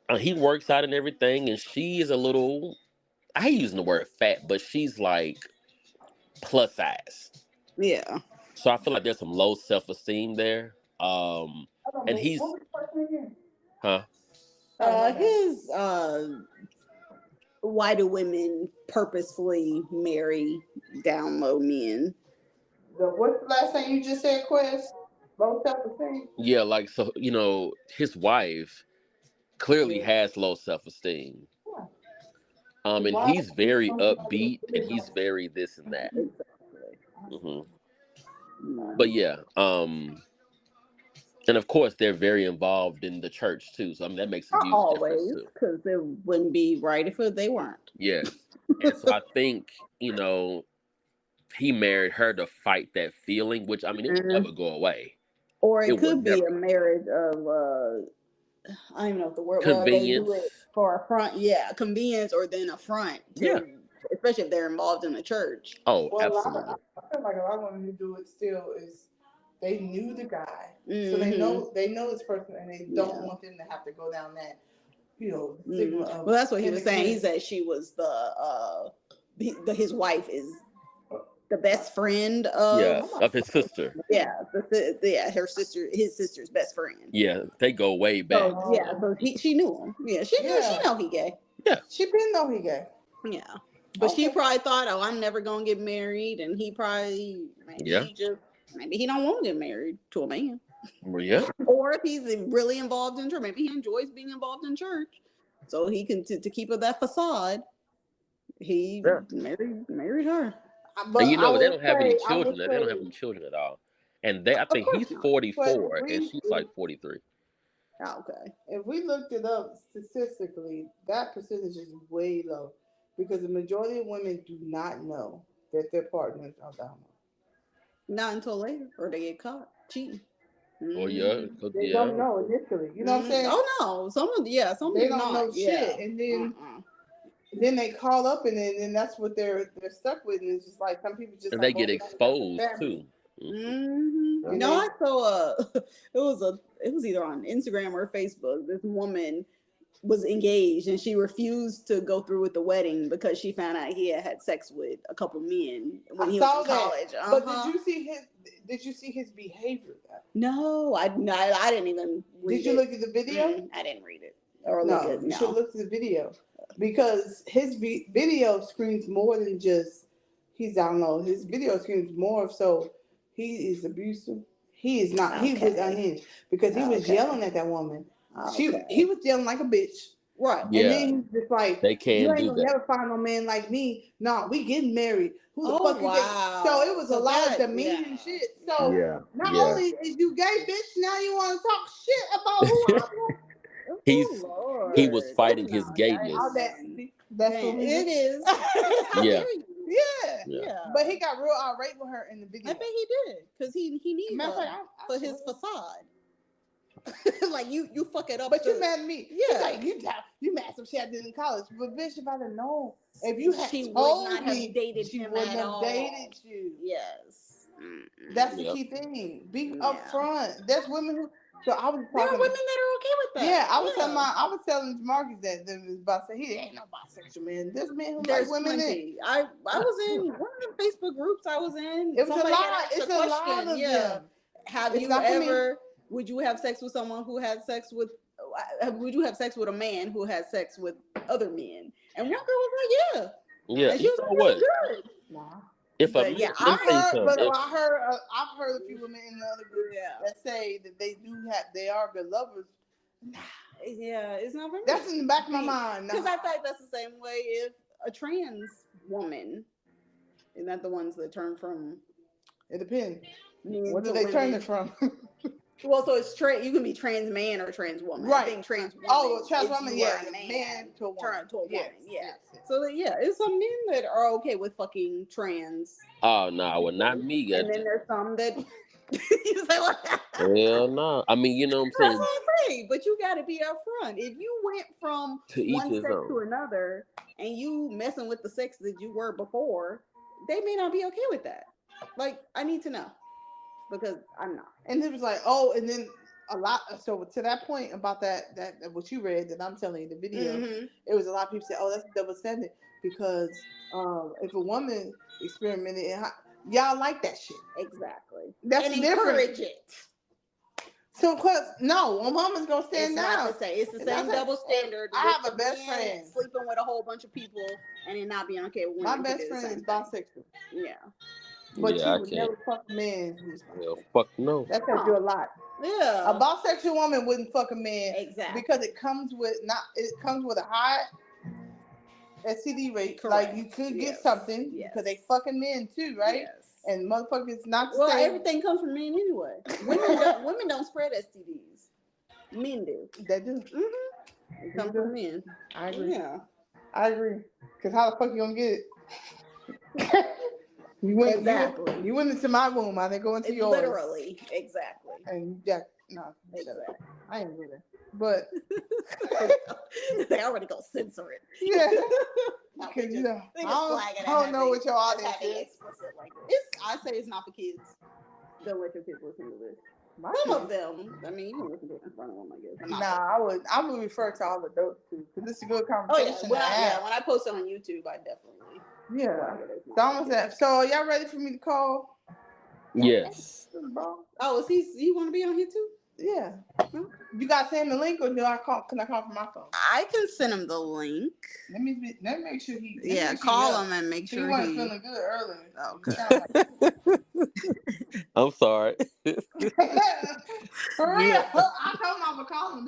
And he works out and everything, and she is a little, I hate using the word fat, but she's like plus size. Yeah. So I feel like there's some low self-esteem there. And he's, huh? His why do women purposefully marry down low men? What's the last thing you just said, Quest? Low self-esteem? Yeah, like, so, his wife clearly has low self-esteem. And he's very upbeat, and he's very this and that. But yeah, and of course they're very involved in the church too. So I mean that makes a huge difference too. Because it wouldn't be right if they weren't. Yeah, and so I think he married her to fight that feeling, which I mean it would never go away. Or it could be a marriage of I don't even know if the word convenience. They do it for a front, convenience, or then a front. Especially if they're involved in the church. Oh, absolutely. I feel like a lot of women who do it still is they knew the guy, so they know this person, and they don't want them to have to go down that, stigma of. Well, that's what he was saying. He said she was his wife is the best friend of his sister. Her sister, his sister's best friend. Yeah, they go way back. So she knew him. Yeah, she know he gay. Yeah, she didn't know he gay. Yeah. But she probably thought, I'm never gonna get married, and he probably maybe he don't want to get married to a man. Well, yeah. Or if he's really involved in church, maybe he enjoys being involved in church, so he can to keep up that facade. He married her. But and they don't have any children. They don't have any children at all. And I think he's 44 and she's like 43. Oh, okay. If we looked it up statistically, that percentage is way low. Because the majority of women do not know that their partners are down. Not until later, or they get caught cheating. Oh they don't know initially. You know what I'm saying? Oh no, some they don't know shit, and then they call up, and then that's what they're stuck with, and it's just like some people just. And they get exposed too. Mm-hmm. I saw it was either on Instagram or Facebook. This woman was engaged and she refused to go through with the wedding because she found out he had sex with a couple men when he was in college. But did you see his behavior? No, I didn't even read it. Did you look at the video? I didn't read it. You should look at the video because his video screams more than just he's down low. His video screams more of so he is abusive. He is not. He was unhinged because he was yelling at that woman. He was yelling like a bitch. Right. Yeah. And then he's just like, they can't you ain't gonna never find no man like me. No, we getting married. Who the fuck is that? So it was a lot of demeaning shit. So not only is you gay, bitch, now you want to talk shit about who I am. He was fighting his gayness. That's what it is. Yeah. But he got real irate with her in the video. I bet he did because he needs her for his facade. Like you fuck it up. But you mad at me. Yeah. Like, you mad some shit I did in college. But bitch, if I'd have known, if you had told me, she wouldn't have dated you. Yes. That's the key thing. Be upfront. There's women who. So I was talking. There are women that are okay with that. Yeah, I was telling Jermarkus that was about to say he ain't no bisexual man. There's men who like women. I was in one of the Facebook groups I was in. It was a lot. It's a lot of them. Have you ever? Would you have sex with someone who had sex with? Would you have sex with a man who had sex with other men? And one girl was like, yeah. And she was like, what? Good. Nah. I've heard a few women in the other group that say that they are good lovers. Yeah, it's not for me. That's in the back of my mind. Because I think that's the same way if a trans woman, isn't that the ones that turn from? It depends. What do they turn it from? Well, so it's you can be trans man or trans woman. Right. I think trans woman. Oh, trans woman, yeah. Man to a woman. Turn to a woman, yes, yeah. Yes. So it's some men that are okay with fucking trans. Oh no, well not me. And then there's some that you say what? Hell no. I mean, you know what I'm saying? That's what I'm saying. But you got to be upfront. If you went from one sex to another and you messing with the sex that you were before, they may not be okay with that. Like, I need to know. Because I'm not. And it was like, oh, and then a lot. So to that point about that what you read that I'm telling you the video, it was a lot of people say, oh, that's double standard because if a woman experimented, y'all like that shit. Exactly. That's and encourage it. So, no, a woman's gonna stand down. It's the same double standard. I have a best friend sleeping with a whole bunch of people and it not being okay with women. My best friend is bisexual. Yeah. But she would never fuck a man who's well, fuck no. That tells you a lot. Yeah. A bisexual woman wouldn't fuck a man. Exactly. Because it comes with a high STD rate. Correct. Like you could get something because they fucking men too, right? Yes. And motherfuckers not the same. Everything comes from men anyway. Women don't spread STDs. Men do. They do. Mm-hmm. It comes from men. I agree. Yeah. I agree. Because how the fuck you gonna get it? You went into my room. I didn't go into yours. Literally, exactly. And no, exactly. I ain't with it. But they already gonna censor it. Yeah. Because I don't know what your audience is. I say it's not for kids. Don't let your kids listen to this. Some of them. I mean, you can listen to it in front of them, I guess. I would refer to all adults too, because it's a good conversation. Oh yeah. When I post it on YouTube, I definitely. Yeah. So are y'all ready for me to call? Yes. Oh, is he want to be on here too? Yeah. You got to send the link, or can I call from my phone? I can send him the link. Let me make sure he. Call him and make sure he wasn't feeling good earlier. Okay. I'm sorry. For real, I told him I would call him.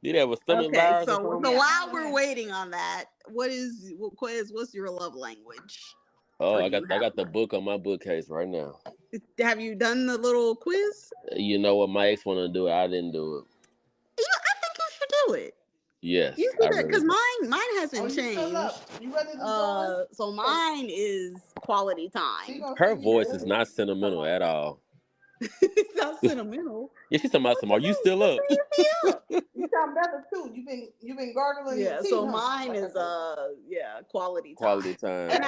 Did have a stomach virus? So while we're waiting on that, what's your love language? Oh, I got the book on my bookcase right now. Have you done the little quiz? You know what? My ex wanted to do it. I didn't do it. I think you should do it. Yes. You should do it because mine hasn't changed. You ready to go? So mine is quality time. Her voice is not sentimental at all. It's not sentimental. Yeah, she's talking about some. Are you still up? You sound better too. You've been gargling. Yeah. So mine is quality time. Quality time. And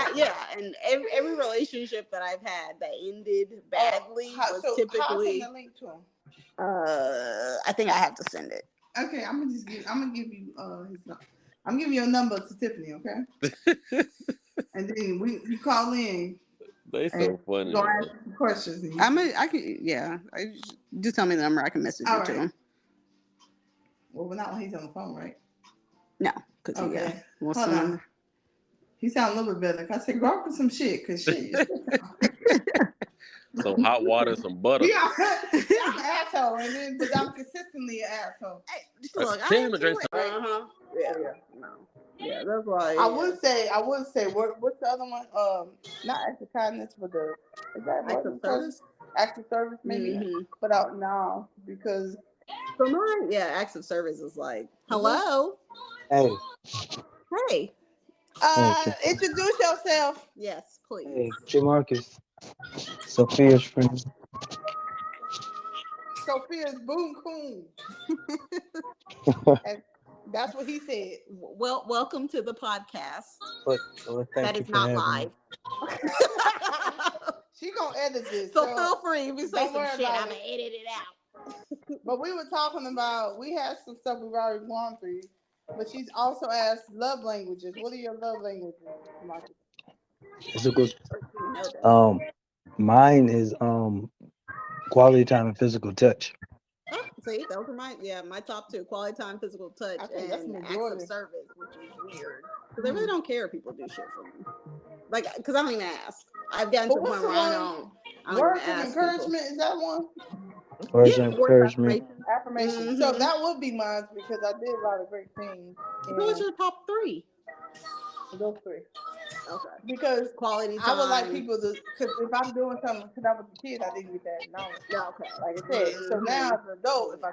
and every relationship that I've had that ended badly was typically. How send the link to him? I think I have to send it. Okay, I'm gonna give you his number. I'm giving you a number to Tiffany, okay? And then you call in. They so funny. Go ask some questions. Just tell me the number. I can message it to him. Well, not when he's on the phone, right? No, because Hold on. He sounds a little bit better. I said, go up with some shit, because shit. Some hot water, some butter. Yeah, I'm an asshole, but I'm consistently an asshole. Hey, look, Yeah, that's why. I would say, what's the other one? Not acts of kindness, but is that acts of service? Acts of service, maybe. Mm-hmm. But no, because for mine, acts of service is like, hello. Hey. Introduce yourself. Yes, please. Hey, Jermarkus. Sophia's friend. Sophia's boom coon. And that's what he said. Well, welcome to the podcast. That is not live. She gonna edit this. So feel free if you say some shit, I'm gonna edit it out. But we were talking about, we had some stuff we've already gone through. But she's also asked love languages. What are your love languages, Marquez? It's a good. Mine is quality time and physical touch. Oh, see, those are my top two: quality time, physical touch, and acts of service, which is weird because I really don't care if people do shit for me. Like, because I don't even ask. I've gotten to the point where I don't words even ask of encouragement. People. Is that one? Words of encouragement. Affirmation. Mm-hmm. So that would be mine because I did a lot of great things. What's your top three? Those three. Okay. Because quality time. I would like people to, because if I'm doing something, because I was a kid, I didn't get that knowledge. Okay. Like I said, so now as an adult, if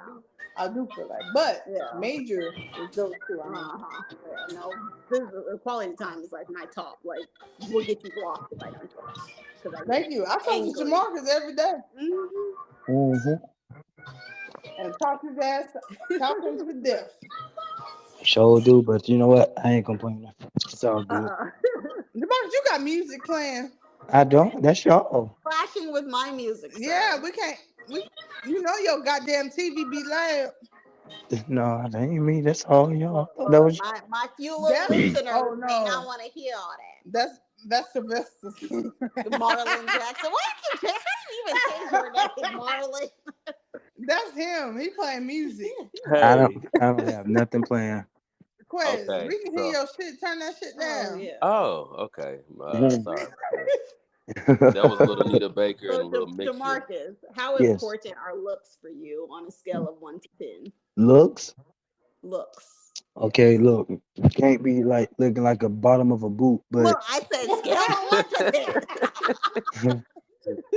I do feel like, but major is those two. Yeah, no, this quality time is like my top. Like, we'll get you blocked if I don't talk. Thank you. I talk to Jermarkus every day. And talk his ass, talk him to death. Sure do, but you know what? I ain't complaining. It's all good. Jermarkus, you got music playing. I don't. That's y'all. Flashing with my music. Yeah, we can't. You know your goddamn TV be loud. No, that ain't me. That's all y'all. That was my few little listeners may not want to hear all that. That's Sylvester. Marlon Jackson. Why do you even change your name, Marlon? That's him. He playing music. Hey. I don't have nothing playing. Quez, we can hear your shit. Turn that shit down. Okay. Sorry. That was Little Nita Baker and Little Mixture. Marcus, how important are looks for you on a scale of 1 to 10? Looks. Okay, look, you can't be like looking like a bottom of a boot, but look, I said scale of 1 to 10.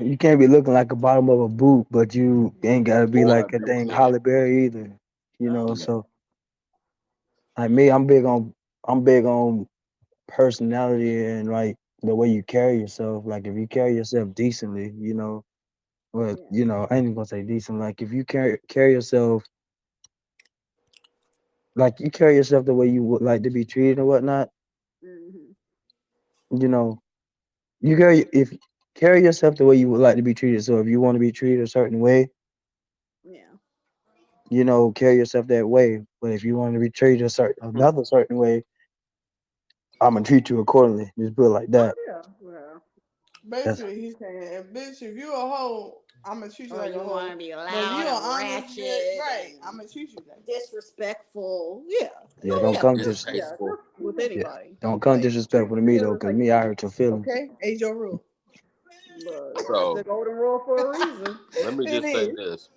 You can't be looking like a bottom of a boot, but you ain't gotta be like a dang Holly Berry either. You know, so like me, I'm big on personality and like the way you carry yourself. Like if you carry yourself decently, you know, but you know, I ain't even gonna say decent. Like if you carry yourself, like you carry yourself the way you would like to be treated and whatnot. You know, you carry yourself the way you would like to be treated. So if you want to be treated a certain way, you know, carry yourself that way. But if you want to be treated another certain way, I'm gonna treat you accordingly. Just put it like that. Basically, he's saying, bitch, if you a hoe, I'm gonna treat you like a hoe. Want to be loud, but if you and honest, ratchet, right? I'm gonna treat you like disrespectful. Don't come disrespectful with anybody. Don't come disrespectful to me though, because me, I hurt your feelings. Okay, age your rule. So the golden rule for a reason. Let me just say this.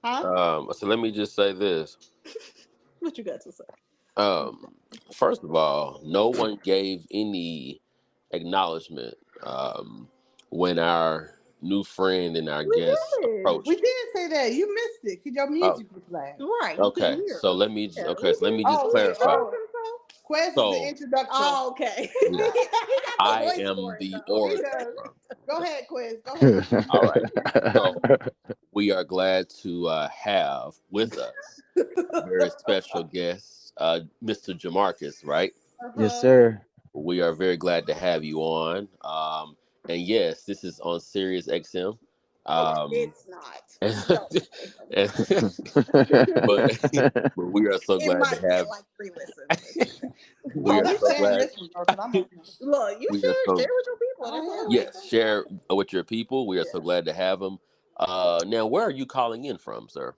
So let me just say this. What you got to say? First of all, no one gave any acknowledgement when our new friend and our guest approached. We did say that. You missed it because your music was loud. Right. Okay. So let me just clarify. Quest is the introduction. Oh, okay. Yeah. I am the orator. Go ahead, Quest. Go ahead. All right. So we are glad to have with us a very special guest, Mr. Jermarkus, right? Yes, sir. We are very glad to have you on. And yes, this is on Sirius XM. It's not. But we are so glad to have. Like 3 listens. We are so glad. Look, you share with your people. Yes, share with your people. We are so glad to have him. Now, where are you calling in from, sir?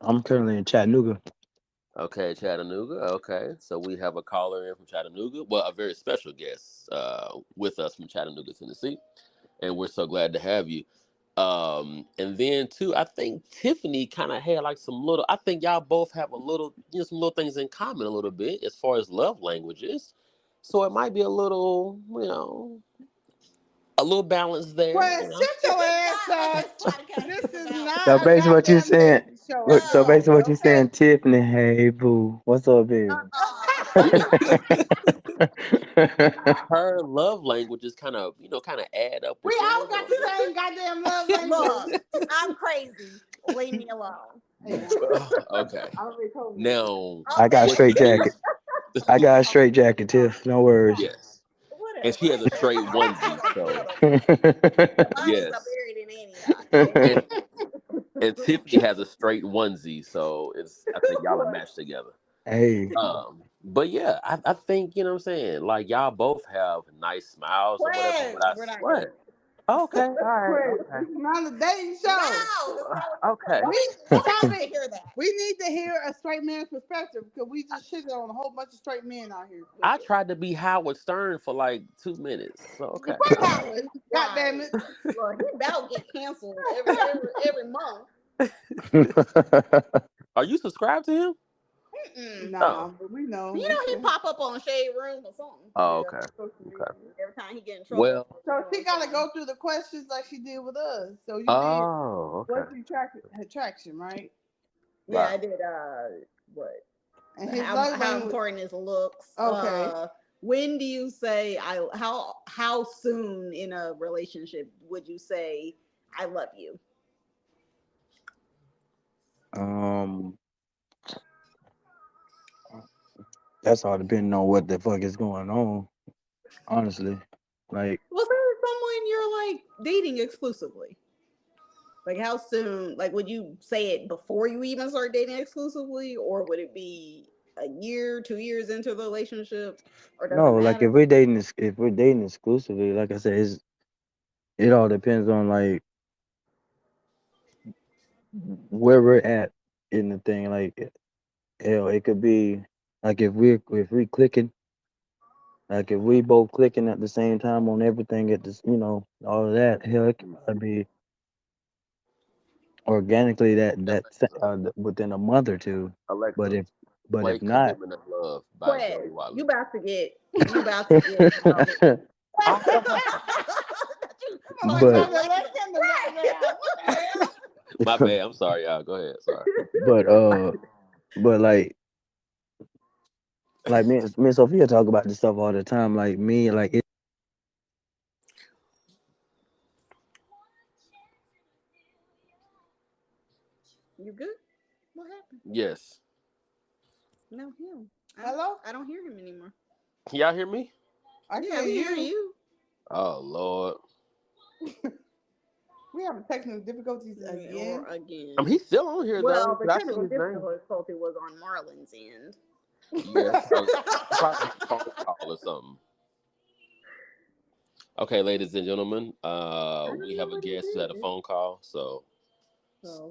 I'm currently in Chattanooga. Okay, Chattanooga. Okay, so we have a caller in from Chattanooga. Well, a very special guest with us from Chattanooga, Tennessee, and we're so glad to have you. And then too, I think Tiffany kind of had like some little. I think y'all both have a little, some little things in common a little bit as far as love languages. So it might be a little, a little balance there. Well, shut your ass up. This is not. So basically, what you saying? So basically, what you saying, Tiffany? Hey, boo, what's up, baby? Her love languages kind of add up. We all got the same goddamn love language. Look, I'm crazy. Leave me alone. Okay. Now I got a straight jacket. I got a straight jacket, Tiff. No worries. Yes. And she has a straight onesie, so yes. And Tiffany has a straight onesie, so I think y'all are matched together. Hey. But yeah, I think, what I'm saying, like y'all both have nice smiles or whatever. What? Okay, all right. Okay. It's not a dating show. No, okay. We need to hear a straight man's perspective because we just shit on a whole bunch of straight men out here. I tried to be Howard Stern for like 2 minutes. So okay. God damn it. Well, he about to get canceled every month. Are you subscribed to him? Nah, but we know. You know he pop up on Shade Room or something. Oh, okay. Every time he get in trouble. Well, so she gotta go through the questions like she did with us. So you did. Okay. What's the attraction, right? Yeah, I did. What? And how important is looks? Okay. When do you say how soon in a relationship would you say I love you? That's all depending on what the fuck is going on. Honestly, like. Well, there's someone you're like dating exclusively. Like how soon? Like would you say it before you even start dating exclusively, or would it be a year, 2 years into the relationship, or does it No, like matter? if we're dating exclusively, like I said, it all depends on like where we're at in the thing. Like, hell, it could be like if we clicking, like if we both clicking at the same time on everything at this, all of that. Hell, it could probably be organically within a month or two. Alexa, But play if not, Commitment of Love by Joey Watley. You about to get but My bad. I'm sorry, y'all. Go ahead. Sorry. but like me and Sophia talk about this stuff all the time. Like me, like it. You good? What happened? Yes. No, him. Hello? I don't hear him anymore. Can y'all hear me? I can hear you. Oh Lord. We having technical difficulties again. He's still on here though. The technical difficulty was on Marlon's end. Yes, probably a phone call or something. Okay, ladies and gentlemen, we have a guest who had a phone call, so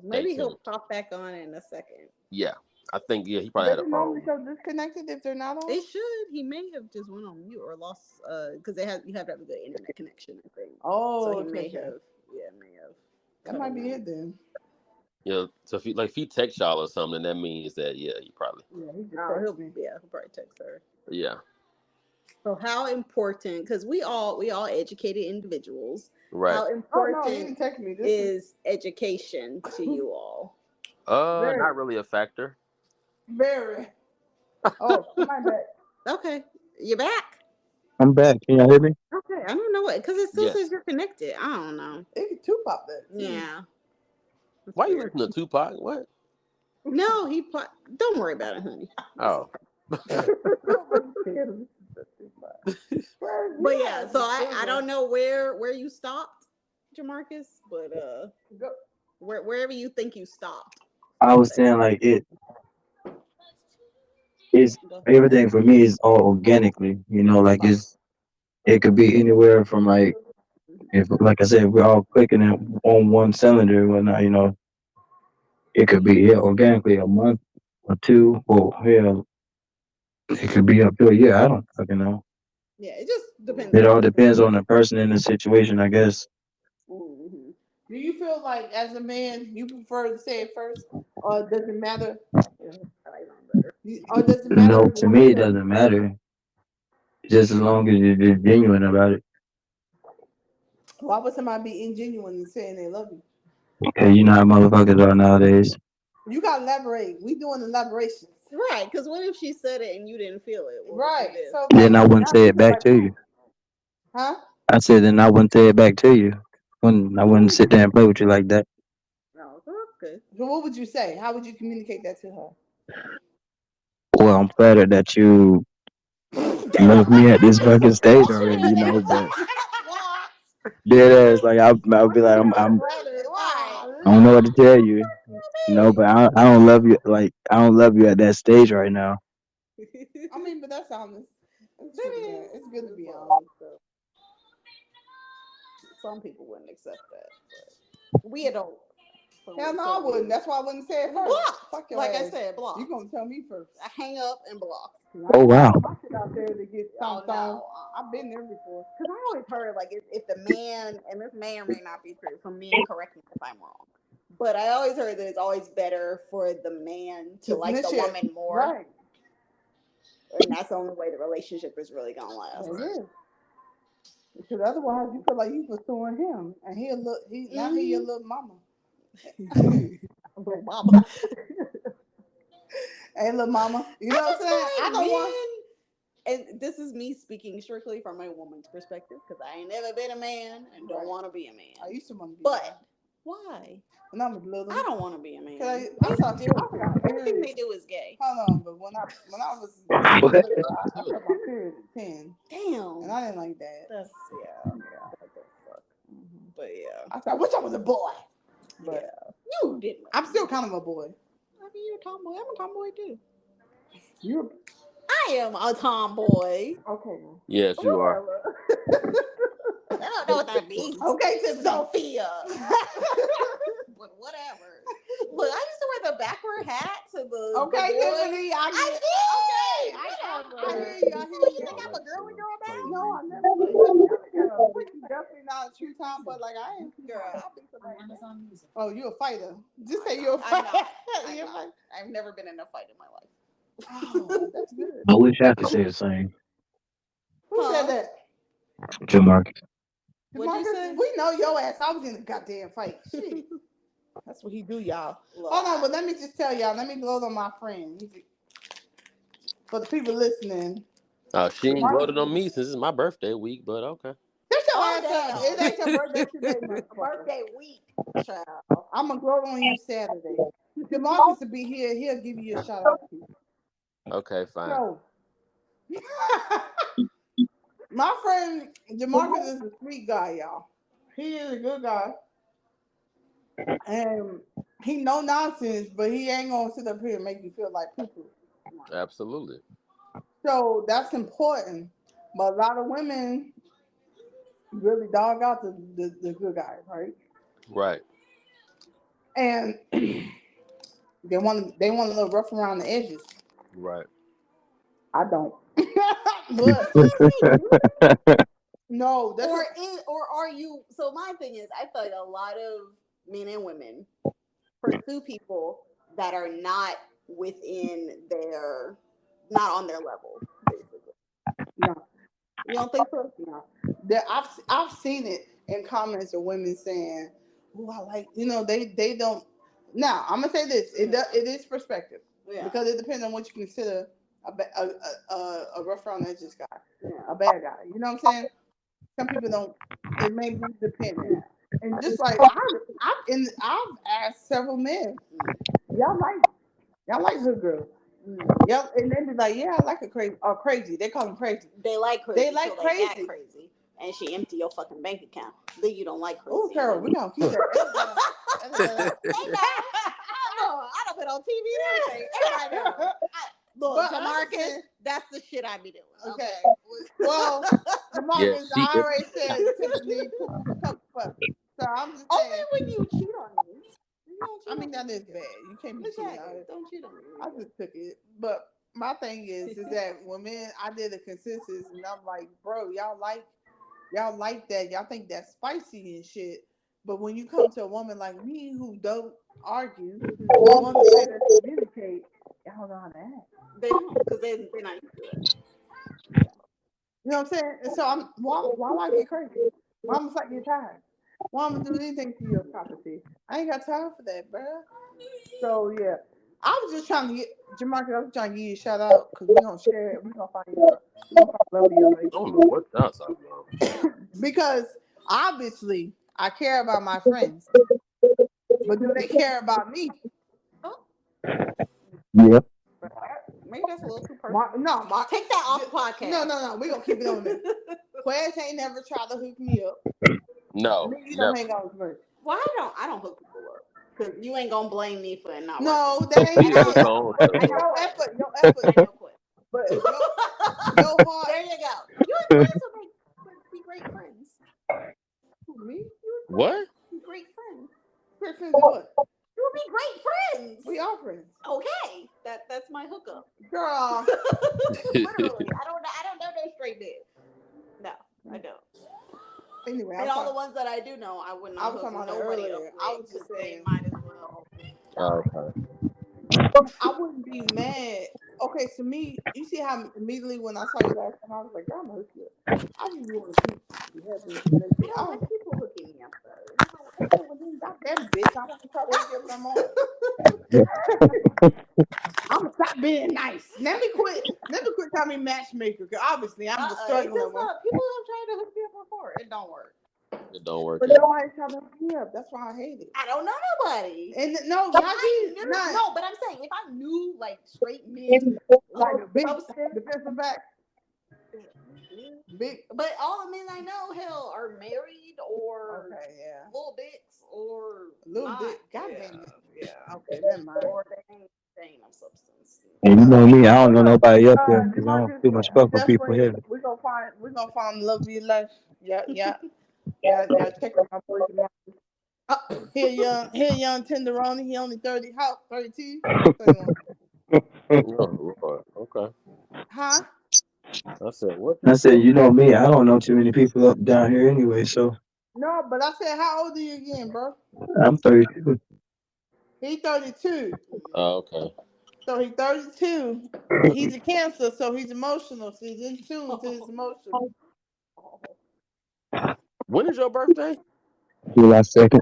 maybe he'll pop back on in a second. Yeah, I think he probably had a phone. Does it normally show disconnected if they're not on? It should. He may have just went on mute or lost because you have to have a good internet connection. I think. Oh, so he may have. That might be it then. Yeah, so if he text y'all or something, that means that you probably. Yeah, he'll probably text her. Yeah. So how important? Because we all educated individuals. Right. How important is education to you all? Not really a factor. Very. Oh, my bad. Okay, you're back. I'm back. Can y'all hear me? Okay, I don't know what because it still says you're connected. I don't know. It's Tupac that. Yeah. Why you listening to Tupac? What? No, don't worry about it, honey. Oh. But yeah, so I don't know where you stopped, Jermarkus, but wherever you think you stopped. I was saying like it's everything for me is all organically, like it could be anywhere from like if like I said, we're all clicking on one cylinder and whatnot, it could be organically a month or two, or hell, it could be up to a year. I don't fucking know. Yeah, it just depends. It all depends on the person and the situation, I guess. Mm-hmm. Do you feel like as a man you prefer to say it first, or does it matter? Or does it matter? No, to me it doesn't matter. Just as long as you're genuine about it. Why would somebody be ingenuine and saying they love you? Okay, you know how motherfuckers are nowadays. You gotta elaborate. We doing elaborations. Right, because what if she said it and you didn't feel it? Right. So then I wouldn't say it back to you. Huh? I said then I wouldn't say it back to you. I wouldn't sit there and play with you like that. No, that's good. So what would you say? How would you communicate that to her? Well, I'm flattered that you love me at this fucking stage already, but dead ass, like I'll be like, I don't know what to tell you, but I don't love you, like I don't love you at that stage right now. I mean, but that's honest. It's good to be honest. Some people wouldn't accept that, but we don't. Hell no, I wouldn't. That's why I wouldn't say it first. Block. Fuck your like ass. I said, block. You gonna tell me first? I hang up and block. Oh wow. Out there to get stomped on. I've been there before. Because I always heard like if the man, and this may or may not be true, so men correct me if I'm wrong, But I always heard that it's always better for the man to like the woman more. Right. And that's the only way the relationship is really gonna last. It is. Because otherwise you feel like you pursuing him and now he your little mama. Little mama. Hey little mama. You know what I'm saying? I don't want. And this is me speaking strictly from a woman's perspective, because I ain't never been a man and don't want to be a man. I used to want to be a man. Why? When I was little. I don't want to be a man. I thought everything they do is gay. Hold on, but when I was I felt my period at 10. Damn. And I didn't like that. That's But yeah. I wish I was a boy. But yeah. You didn't. I'm still kind of a boy. I mean, you're a tomboy. I'm a tomboy too. I am a tomboy. Okay. Yes, you are. I don't know what that means. Okay, Sophia. But whatever. Look, I used to wear the backward hat to the. Okay, Tiffany, I did. Okay, I hear you. You think I'm a girly girl now? No, I never. You definitely not a true time, but like I ain't. Girl, I'll be somebody. Oh, you a fighter? Just say you're a fighter. I've never been in a fight in my life. Oh, that's good. I wish I could say the same. Who said that? Jermarkus. What'd you say? We know your ass. I was in a goddamn fight. Shit. That's what he do, y'all. Hold on, but let me just tell y'all. Let me gloat on my friend. For the people listening. She ain't gloated on me since it's my birthday week, but okay. Shut your ass up. It ain't your birthday today, birthday week, child. I'm going to gloat on you Saturday. Jermarkus will be here. He'll give you a shout out. Okay, fine. So, my friend Jermarkus is a sweet guy, y'all. He is a good guy. And he no nonsense, but he ain't gonna sit up here and make you feel like poo-poo. Absolutely. So that's important. But a lot of women really dog out the good guys, right? Right. And they want a little rough around the edges. Right. I don't. No, that's or are you? So my thing is, I feel like a lot of men and women pursue people that are not not on their level, basically. No, you don't think so? No, I've seen it in comments of women saying, "Oh, I like," they don't. Now I'm gonna say this: it is perspective, because it depends on what you consider a rough around the edges guy, a bad guy. You know what I'm saying? Some people don't. It may be dependent. And just like I've asked several men, y'all like hood girls. Yep, and then be like, yeah, I like a crazy. They call them crazy. They like crazy. They like crazy. They act crazy. And she empty your fucking bank account. Then you don't like crazy. Oh, Carol, we gonna keep that. I don't been on TV and everything. Everybody know. Look, Marquez, that's the shit I be doing. Okay. Well, Marquez, I already said Tiffany. So I'm just saying. Only when you cheat on me. I mean, that is bad. You can't be cheating on it. Don't cheat on me. I just took it. But my thing is that when I did a consensus, and I'm like, bro, y'all like that. Y'all think that's spicy and shit. But when you come to a woman like me who don't argue, want to say that communicate, y'all don't know that. They don't, because they're not used to it. You know what I'm saying? And so why I get crazy? Why am I get tired? Why I'm gonna do anything to your property? I ain't got time for that, bro. So yeah, I was just trying to get Jermarkus. I was trying to give you a shout out because we're gonna share it. We're gonna find you. I don't know what y'all talking about. Because obviously I care about my friends, but do they care about me? Oh. Yeah. Maybe that's a little too personal. Take that off the podcast. No. We're gonna keep it on there. Quez ain't never tried to hook me up. No. You don't hang out with me. Why I don't hook people up? Because you ain't gonna blame me for it not No, working. that ain't no effort. Your effort. But your heart. There you go. You and Quez will be great friends. Who, me? What? Be great friends. Great friends of what? You will be great friends. We are friends. Okay, that's my hookup, girl. Literally, I don't know no straight men. No, I don't. Anyway, and all the ones that I do know, I wouldn't. I was talking about earlier. I was just saying. They might as well Okay. I wouldn't be mad. Okay, so me, you see how immediately when I saw you last time, I was like, "I'm hook you up." I just want to be happy. And that's it. I don't like people hooking me up though. Okay, well then, goddamn bitch, I won't try to hook you up no more. I'm gonna stop being nice. Let me quit. Let me quit calling me matchmaker. Cause obviously I'm the struggling one. People have tried to hook me up before. It don't work. It don't work But out. nobody tried to hook me up. That's why I hate it. I don't know nobody. And no, If not I you. knew, Not no, but I'm saying if I knew like straight men, like a big defensive back. Big, but all the men I know, hell, are married or okay, yeah, little dicks or little not. dick. Goddamn. Yeah. Okay, never mind. Or they ain't no substance. And you know me, I don't know nobody up there because I don't too much fuck with people here. We're gonna find love of your life. Yeah. Check on my boy Jermarkus. Here young tenderoni. He only 30. How 32? 31. Oh, Lord. Okay. Huh? I said, what? I said, you know me, I don't know too many people up down here anyway, so No, but I said, how old are you again, bro? I'm 32. He's 32. Oh, okay. So he's 32. He's a cancer, so he's emotional. So he's in tune to his emotions. When is your birthday? July 2nd.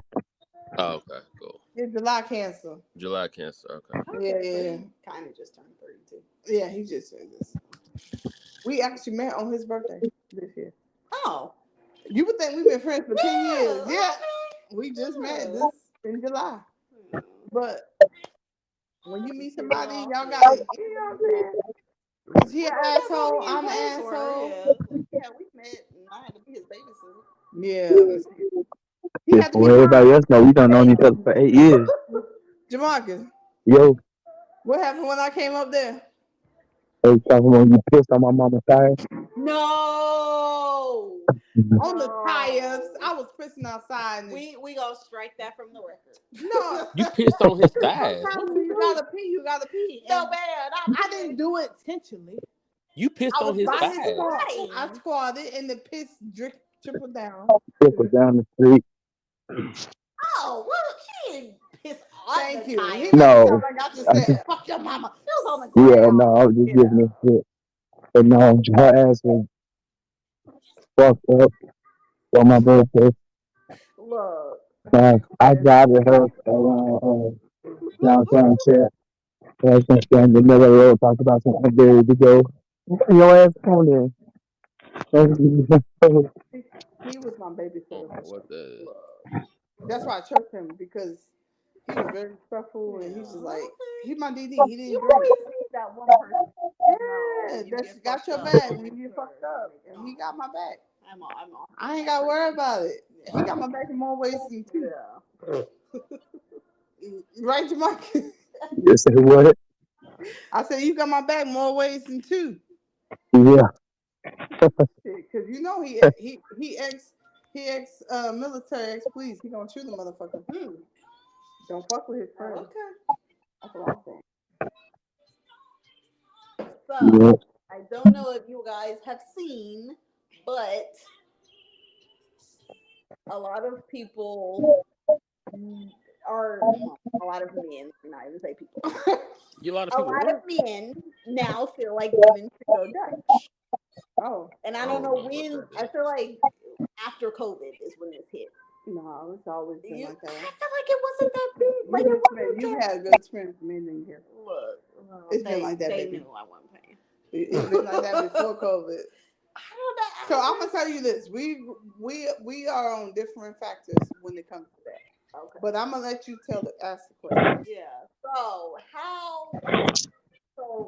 Oh, okay, cool. He's July cancer. July cancer. Okay. Yeah. Kind of just turned 32. Yeah, he just said this. We actually met on his birthday this year. Oh. You would think we've been friends for 10 years. Yeah. We just met this in July. But when you meet somebody, y'all got it. You know what I'm saying? Because he an asshole, I'm an asshole. Yeah, we met and I had to be his babysitter. Yeah. He Just had to for be everybody else know, we done known each other for 8 years. Jermarkus, Yo, what happened when I came up there? hey, talking when you pissed on my mama's tires. No. On the tires, I was pissing outside. And we gonna strike that from the record. No, You pissed on his thighs. sometimes when you gotta pee, you gotta pee. So bad. I didn't do it intentionally. You pissed on his thighs. I squatted and the piss trickled down. Trickled down the street. Oh, well, she didn't piss on Thank the you. tire. He No. I got to say, fuck your mama. It was on the ground. Yeah, no, I was just giving it shit. But no, her ass was fucked up on my birthday. Look. I guided her around downtown chat. I was going to stand in the middle of the road, talk about something ready to go. Your ass on there. He was my babysitter. What the? That's why I trust him because he was very respectful and he's just like he's my DD. He didn't You drink. always need that one person. Yeah, that's got your back when you get fucked up, and he got my back. I'm on. I ain't got to worry about it. He got my back in more ways than two. Yeah. Right, Jermarkus? You say what? I said you got my back more ways than two. Yeah. Because you know he ex military ex police. He gonna shoot the motherfucker. Don't fuck with his friend. Okay. That's what I'm saying. So Yeah. I don't know if you guys have seen, but a lot of people are a lot of men, not even say people. You a lot of A people. lot of men now feel like women should go Dutch. Oh, and I don't know when. I feel like after COVID is when this hit. No, it's always been like that. I feel like it wasn't that big. Like it wasn't. You've had a good experience with men in here. Look, it's been like that. They baby. knew I wasn't paying. It's been like that before COVID. I don't know. So I'm gonna tell you this: we are on different factors when it comes to that. Okay. But I'm gonna let you ask the question. Yeah. So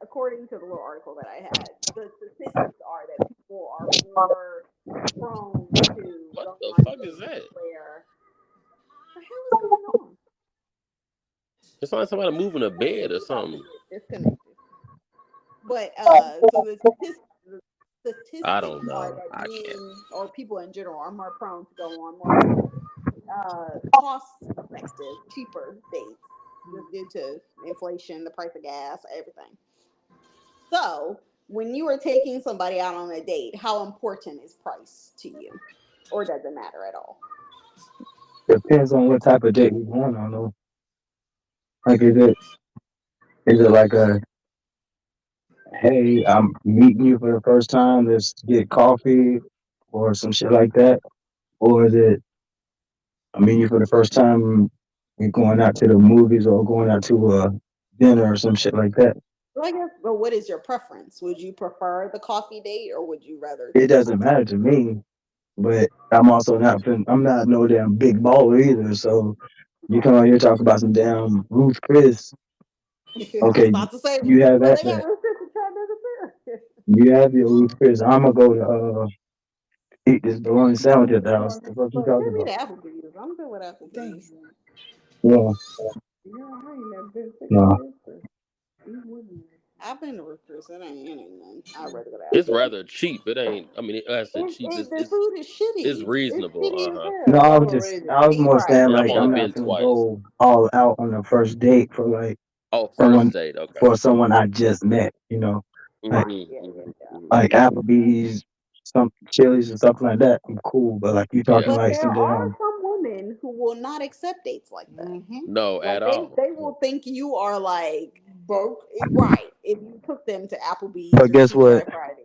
according to the little article that I had, the statistics are that people are more prone to What the fuck is that? Where the hell is going on? It's like somebody moving a bed or something. Disconnected. But so the statistics I don't know. are that I can't. men or people in general are more prone to go on more cost-effective, cheaper dates just due to inflation, the price of gas, everything. So, when you are taking somebody out on a date, how important is price to you, or does it matter at all? Depends on what type of date we going on, though. Like, is it like a, hey, I'm meeting you for the first time, let's get coffee or some shit like that? Or is it, I'm meeting you for the first time, we going out to the movies or going out to a dinner or some shit like that? Well, I guess, but what is your preference? Would you prefer the coffee date or would you rather It take doesn't time to matter to me, but I'm also not, I'm not no damn big baller either. So you come out here talk about some damn Ruth Chris. I was Okay, about to say, you have well, that. they got restricted time. You have your Ruth Chris. I'm gonna go to eat this bologna sandwich at the house. The fuck you But talking send me about? the Applebee's. I'm good with Applebee's. Yeah, Yeah, I ain't never been sick no. of I've been to Roosters. It ain't none. I'd rather go to It's Applebee's. rather cheap. It ain't. I mean, I said cheap. The food is It's shitty. It's reasonable. shitty as No, hell. I was just, overrated. I was more Right. saying And I've like only I'm not been gonna twice. go all out on the first date for like Oh, first someone date. Okay. for someone I just met. You know, like Right. Yeah, yeah, yeah. Applebee's, some Chili's or something like that. I'm cool, but like you talking Yeah. But like there some are damn. some women who will not accept dates like that. Mm-hmm. No, at Like all. they will think you are like Broke. right if you took them to Applebee's But or guess what? TGI Fridays.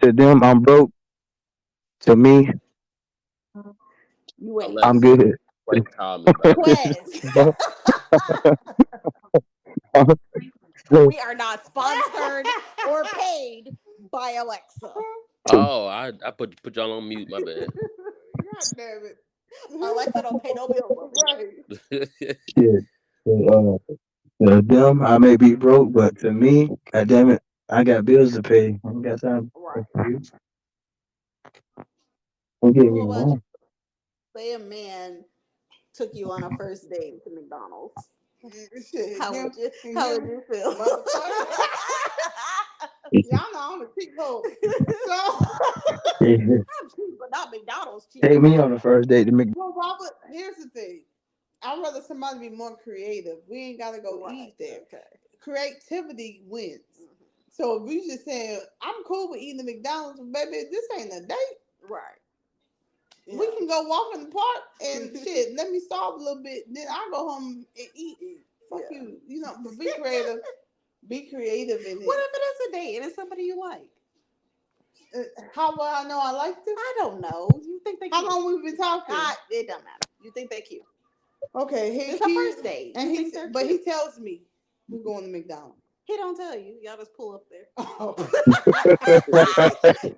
To them, I'm broke. To me, You ain't I'm Alexa, good. play "Call Me by Lex." Quez. We are not sponsored or paid by Alexa. Oh, I put y'all on mute. My bad. God damn it. Alexa don't pay no bills. Right. Shit. To them, I may be broke, but to me, god damn it, I got bills to pay. I ain't got time Right. for you. Don't get me What about you? wrong. Say a man took you on a first date to McDonald's. Shit, How him, would you and how him, would you feel? motherfucker. Y'all know I'm a cheap hoe. So, I'm cheap, but not McDonald's cheap. Take me on the first date to make. well, Robert, here's the thing. I'd rather somebody be more creative. We ain't gotta go Right. eat there. Okay. Creativity wins. So if we just saying I'm cool with eating the McDonald's, but baby, this ain't a date. Right. Yeah. We can go walk in the park and shit. Let me starve a little bit. Then I go home and eat. Fuck you. You know, but be creative. Be creative in it. What if it is a date and it's somebody you like? How will I know I like them? I don't know. You think they? How cute? long we been talking? It don't matter. You think they cute? Okay, It's a first date. and but he tells me we're going to McDonald's. he don't tell you. Y'all just pull up there. Oh.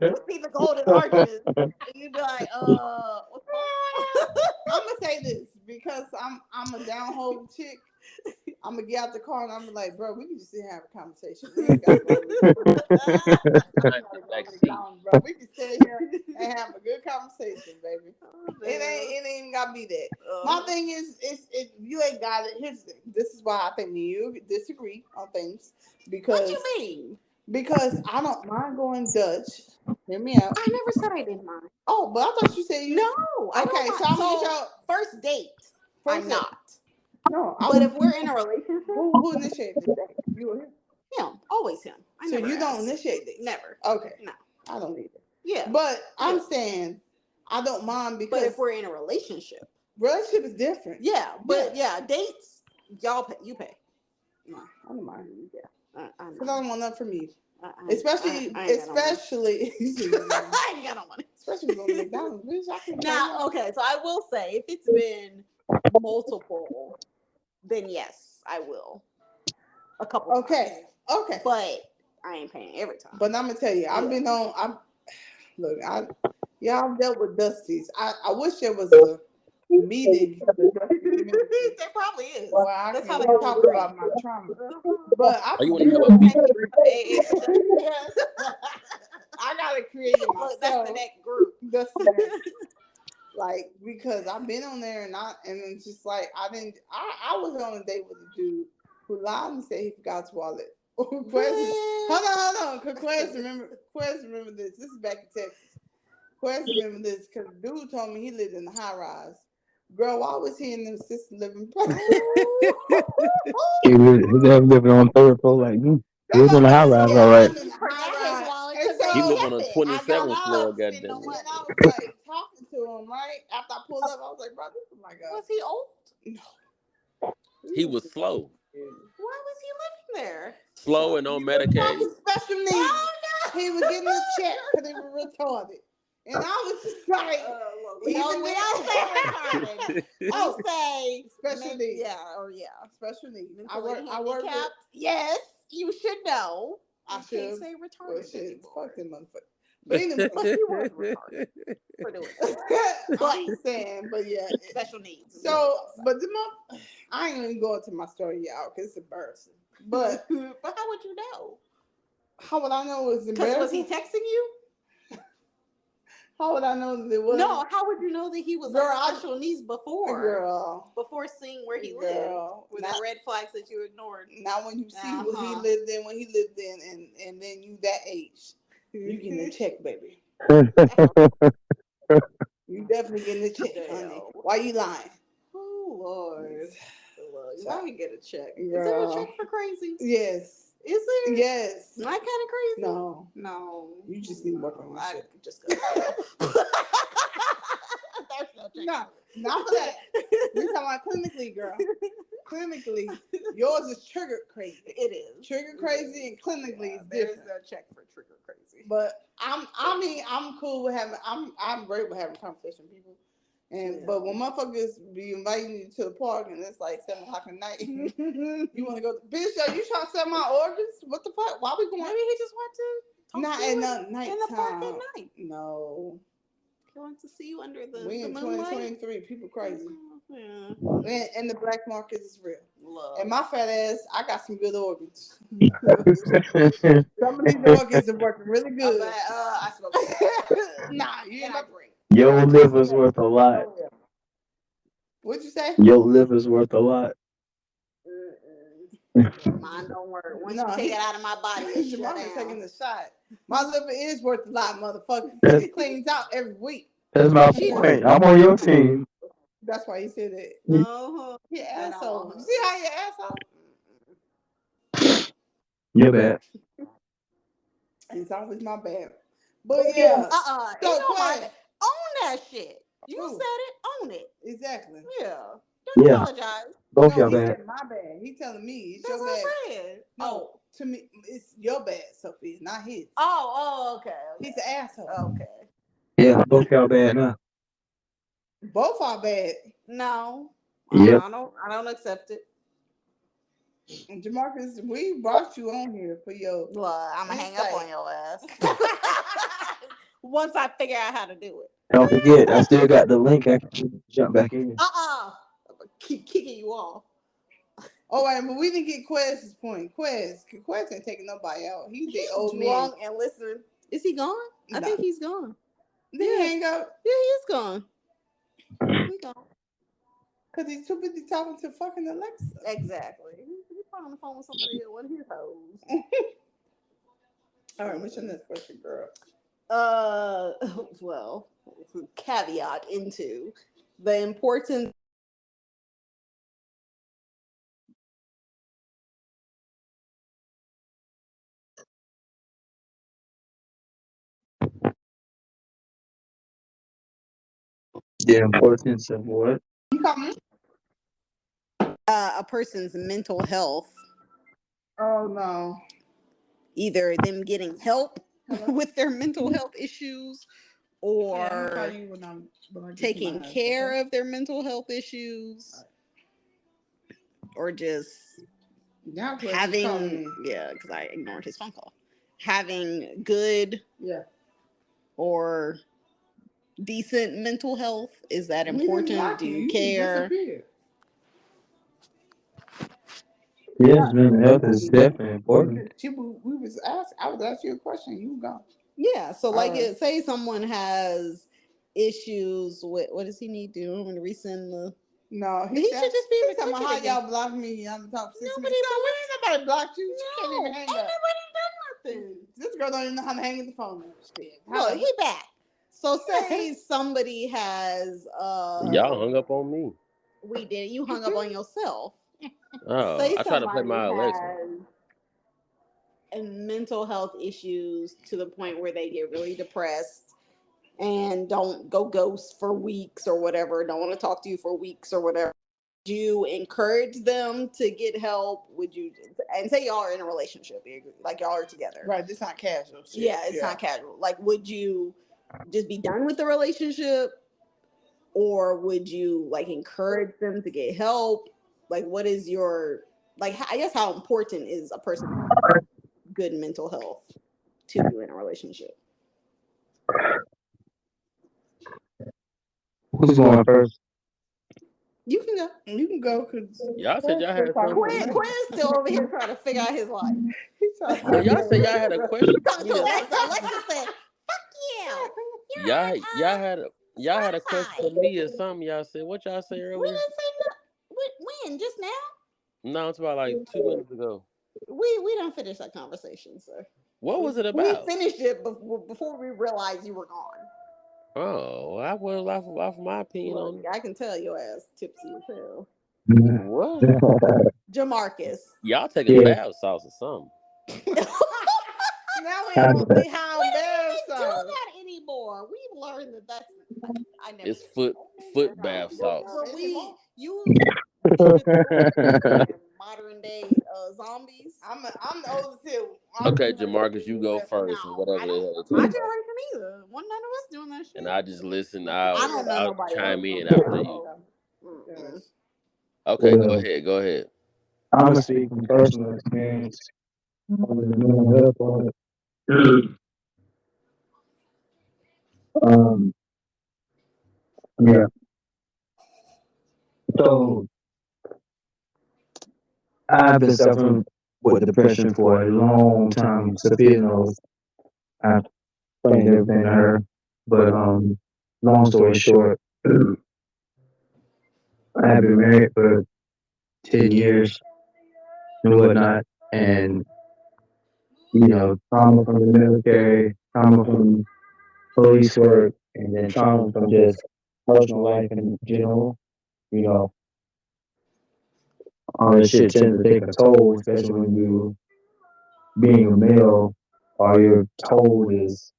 You see the golden arches, and you be like, what's I'm gonna say this because I'm a down home chick. I'm gonna get out the car and I'm gonna like, bro, we can just sit here and have a conversation. We ain't gotta go McDonald's, bro. We can sit here and have a good conversation, baby. It ain't even gotta be that. My thing is, if you ain't got it, here's the thing. This is why I think you disagree on things because. What you mean? Because I don't mind going Dutch. Hear me out. I never said I didn't mind. Oh, but I thought you said you. No. I Okay, don't so I'm mind. gonna get your first date. I'm not. No, But if we're in a relationship, who initiated this date? You or him? Him. Always him. So you don't initiate this? Never. Okay. No. I don't either. Yeah. But I'm saying I don't mind because. But if we're in a relationship, relationship is different. Yeah, but dates, y'all pay. You pay. No, I don't mind. Yeah. Because I don't want nothing from you. Especially. I ain't got no money. Especially going to McDonald's. Bitch, now, okay, so I will say if it's been multiple, then yes, I will. A couple. Okay. Times. Okay. But I ain't paying every time. But I'm gonna tell you, I've been on. I've dealt with Dusties. I wish there was a meeting for the Dusty community. There probably is. Well, I That's can how they talk about my trauma. But Are you want to have a meeting? I gotta create it myself. Look, that's the next group. Like because I've been on there and it's just like I was on a date with a dude who lied and said he forgot his wallet. Hold on. Quez remember this. This is back in Texas. Quez remember this because dude told me he lived in the high rise. Girl, why was he in the assisted living place? He was living on third floor like me. He was on the high rise, all right. You live on a 27th floor, goddamn. And I was like talking to him, right? After I pulled up, I was like, bro, this is my guy. Was he old? No. He was slow. Why was he living there? Slow and on Medicaid. Special needs. Oh, no. He was getting a check because he was retarded. And I was just like, we don't say retarded. Oh, say special needs. Yeah, or special needs. I work with, yes, you should know. I should can't say retarded. Fuck them motherfuckers. But anyway, he was retarded for doing it. I'm saying, but yeah, special needs. So, but I ain't even going to my story, y'all, because it's embarrassing. But but how would you know? How would I know it was embarrassing? Was he texting you? How would I know that it was? No, how would you know that he was on special needs before seeing where he lived? Were there red flags that you ignored? Not when you see what he lived in, and then you that age. You getting a check, baby. You definitely getting a check, honey. Why you lying? Oh, Lord. Why we get a check? Girl. Is there a check for crazy? Yes. Is there? Yes. Not kind of crazy? No. You just need to work on that shit. Just go. There's no check. No, not for that. We're talking about clinically, girl. Clinically, yours is trigger crazy. It is. Trigger crazy and clinically is different. There's no check for trigger crazy. But I'm cool with having, I'm great with having conversation with people. And but when motherfuckers be inviting you to the park and it's like 7 o'clock at night, you want to go, bitch, are you trying to sell my organs? What the fuck? Why we going? Maybe he just want to talk not to you at night in the park at night. No. He wants to see you under the We in 2023, people crazy. Yeah. And the black market is real. Love. And my fat ass, I got some good organs. Some of these organs are working really good. I smoke. Nah, you ain't my brain. Your liver's worth a lot. What'd you say? Your liver's worth a lot. Mine don't work. Once you take it out of my body, it's taking the shot. My liver is worth a lot, motherfucker. It cleans out every week. That's my point. I'm on your team. That's why he said it. No, your asshole. You see how your asshole? You're bad. It's always my bad. But yeah. So own that shit. You said it. Own it. Exactly. Yeah. Don't apologize. Both y'all bad. My bad. He telling me it's That's your what bad. I'm saying. No, to me it's your bad, Sophia, not his. Okay. He's an asshole. Okay. Yeah, both y'all bad now. Both are bad. No. Yeah. I don't accept it. And Jermarkus, we brought you on here for your. Well, I'm gonna hang up on your ass once I figure out how to do it. Don't forget, I still got the link. I can jump back in. Keep kicking you off. All right, but we didn't get Quez's point. Quez ain't taking nobody out. He's the old man. And listen, is he gone? I think he's gone. Did he hang up? Yeah, he's gone. He's gone. Because he's too busy talking to fucking Alexa. Exactly. He's probably on the phone with somebody else, one of his hoes. All right, what's your next question, girl? Well, caveat into the importance. The importance of what? A person's mental health. Oh no. Either them getting help with their mental health issues or taking care of their mental health issues or just having because I ignored his phone call. Having good or decent mental health. Is that important? Do you care? Yes, mental health is definitely important. I was asking you a question. You gone. Yeah. So like say someone has issues with what does he need to do? I'm gonna resend the No, he should just be talking about how y'all block me on the top 6 minutes. Nobody blocked you. You can't even hang up. Ain't nobody done nothing. This girl don't even know how to hang the phone. Well, he back. So say somebody has y'all hung up on me. We did. You hung up on yourself. Oh, I tried to play my Alexa. And mental health issues to the point where they get really depressed and don't go ghost for weeks or whatever. Don't want to talk to you for weeks or whatever. you encourage them to get help? Would you, and say y'all are in a relationship, like y'all are together, right? It's not casual shit. Yeah, it's not casual. Like, would you just be done with the relationship, or would you like encourage them to get help? Like, what is your, like, I guess how important is a person good mental health to you in a relationship? Who's going first? You can go. You can go, because y'all said y'all had a question. Quinn's still over here trying to figure out his life. Well, y'all said y'all had a question. Talking to Alexa. Alexa said, "Fuck you." Y'all had a question for me or something. Y'all said what y'all say earlier? We didn't say no. When? Just now? No, it's about like 2 minutes ago. We don't finish that conversation, sir. What was it about? We finished it before we realized you were gone. Oh, I was off my opinion on it. I can tell your ass tipsy as hell. What? Jermarkus. Y'all taking bath salts or something? Now we don't see how embarrassed. We don't do that anymore. We've learned that's. I never. It's foot bath salts. But you modern day zombies. I'm the oldest here. Okay, Jermarkus, you go first, or whatever the hell. My generation either. One none of us doing that shit. And I just listen. I don't know I'll nobody chime else. in after you. Okay, go ahead. I'm gonna speak from personal experience on the mental health part. Yeah. So I've been suffering with depression for a long time. Sophia knows. I've explained everything to her, but long story short, I have been married for 10 years and whatnot, and trauma from the military, trauma from police work, and then trauma from just personal life in general. All this shit tends to take a toll, especially when you being a male. All you're told is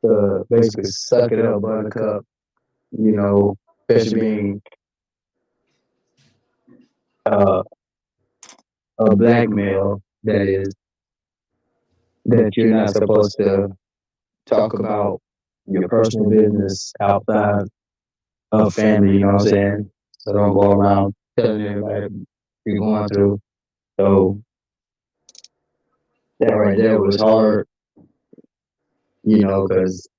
to basically suck it up, buttercup. Especially being a black male, that you're not supposed to talk about your personal business outside of family, you know what I'm saying? So don't go around telling everybody what you're going through. So that right there was hard, because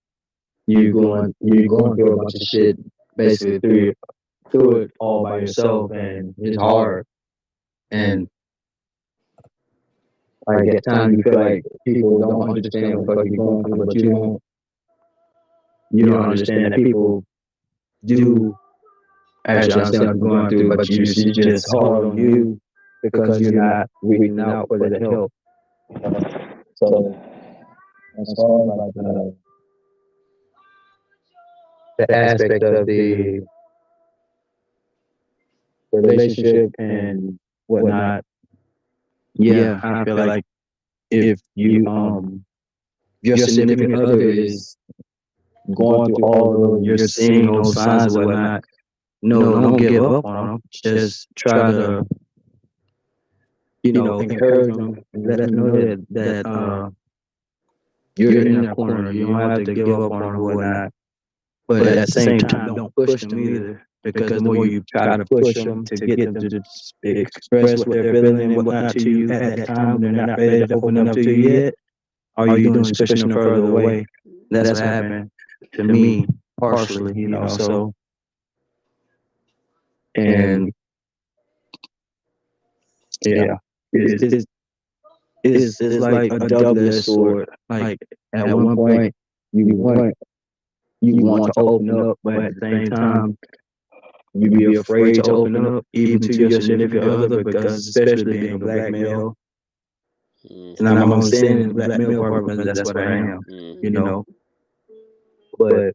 you're going through a bunch of shit basically through it all by yourself, and it's hard. And like at times you feel like people don't understand what the fuck you're going through, but you don't understand that people do actually understand what you're going through, but it's just hard on you because you're not reaching out for that help. So as far as like the aspect of the relationship and whatnot, yeah, I feel like if your significant other is going through all of those, you're seeing those signs and whatnot, no, don't give up on them. Just try to, encourage them and let them know that you're in that corner. You don't have to give up on them or whatnot. But at the same time, don't push them either. Because the more you try to push them to get them to express what they're feeling and whatnot to you at that time, they're not ready to open up to you yet. All you're doing is pushing them further away. That's what happened to me partially, so. And yeah, it's like a double-edged sword. Like at one point, you want to open up, but at the same time, you be afraid to open up, even to your significant other, because especially being a black male. And I'm only saying the black male part because that's what I am, But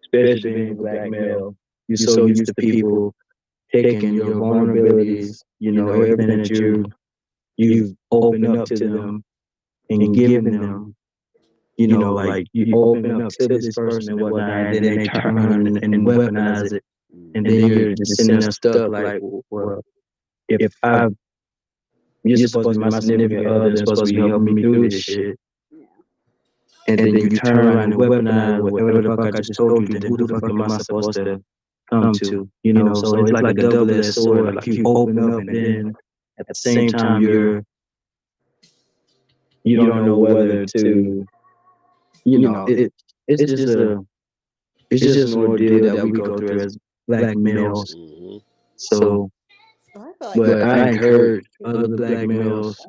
especially being a black male, you're so used to people taking your vulnerabilities, everything that you've opened up to them and given them, like you open up to this person and whatnot, and then they turn around and weaponize it and then you're just sitting there stuck. Like, well, if you're supposed to be my significant other, and supposed to be helping me through this shit, and then you turn around and weaponize whatever the fuck I just told you, then who the fuck am I supposed to come to? So it's like a double-edged sword. Like you open up, and then at the same time you don't know whether to, it's just an ordeal that we go through as black males. Mm-hmm. So, but I encourage other black males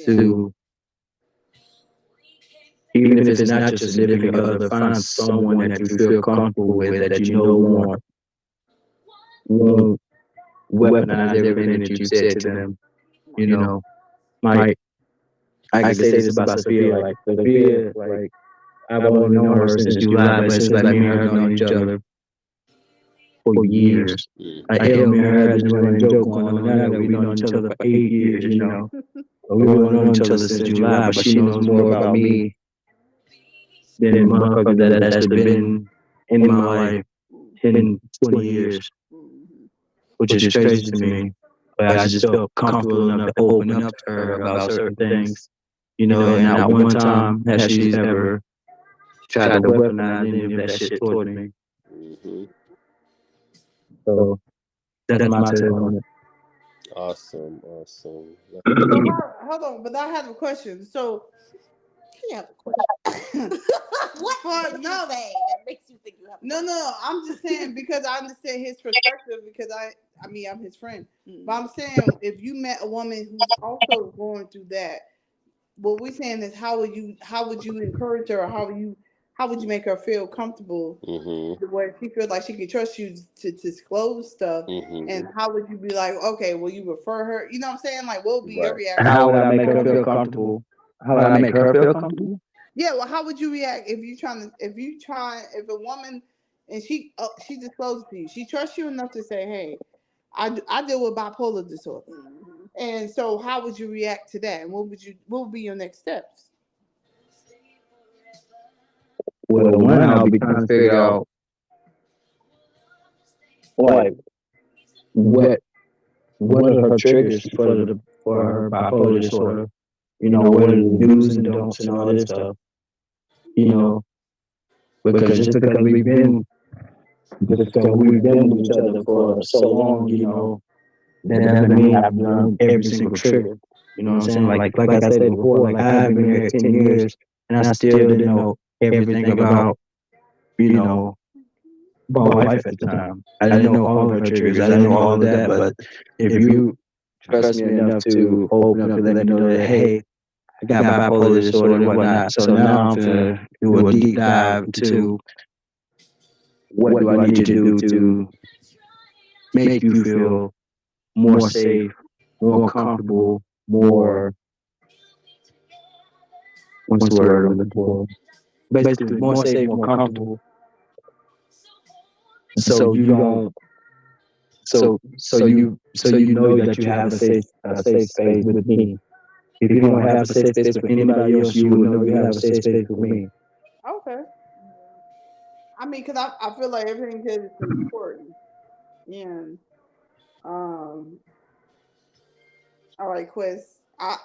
to, even if it's not your significant other, find someone that you feel comfortable with, that won't weaponize everything that you said to them. Like, I can say this about Sophia. Like, Sophia, like, I've only known her since July, but it seems like me and her have known each other for years. Like, hell, me and her had this running joke going on now that we've known each other for 8 years. But we've only known each other since July, but she knows more about me than the motherfuckers that actually been in my life 10, 20 years, which is crazy to me. But I just felt comfortable enough to open up to her about certain things. And not one time has she ever tried to weaponize any of that shit toward me. So that's my take on it. Awesome. So hold on, but I have a question. So you have a question. What? No, babe. That makes you think you have. No. I'm just saying because I understand his perspective because I mean I'm his friend. But I'm saying if you met a woman who's also going through that, what we're saying is how would you encourage her, or how would you make her feel comfortable where she feels like she can trust you to disclose stuff, and how would you be like, okay, will you refer her? You know what I'm saying? Like, what would be your reaction? How would I make her feel comfortable? How would I make her feel comfortable? Yeah, well, how would you react if a woman and she discloses to you, she trusts you enough to say, hey, I deal with bipolar disorder. And so how would you react to that? And what would be your next steps? Well, one, I'll be trying to figure out like what are her triggers for her bipolar disorder. What are the do's and don'ts and all this stuff. Because just because we've been with each other for so long, that doesn't mean I've learned every single trigger. You know what I'm saying? Like I said before, like I have been here 10 years and I still didn't know everything about, my wife at the time. I didn't know all of her triggers. I didn't know all of that. But if you trust me enough to open up and let me know that, hey, I got bipolar disorder and whatnot. So now I'm going to do a deep dive into what do I need you to do to make you feel more safe, more comfortable, more, what's the word I'm looking for? Basically, more safe, more comfortable. So you don't, so you know that you have a safe space with me. If you don't have a safe space with anybody else, you will know you have a safe space with me. Okay. I mean, because I feel like everything here is important. And, all right, Quest.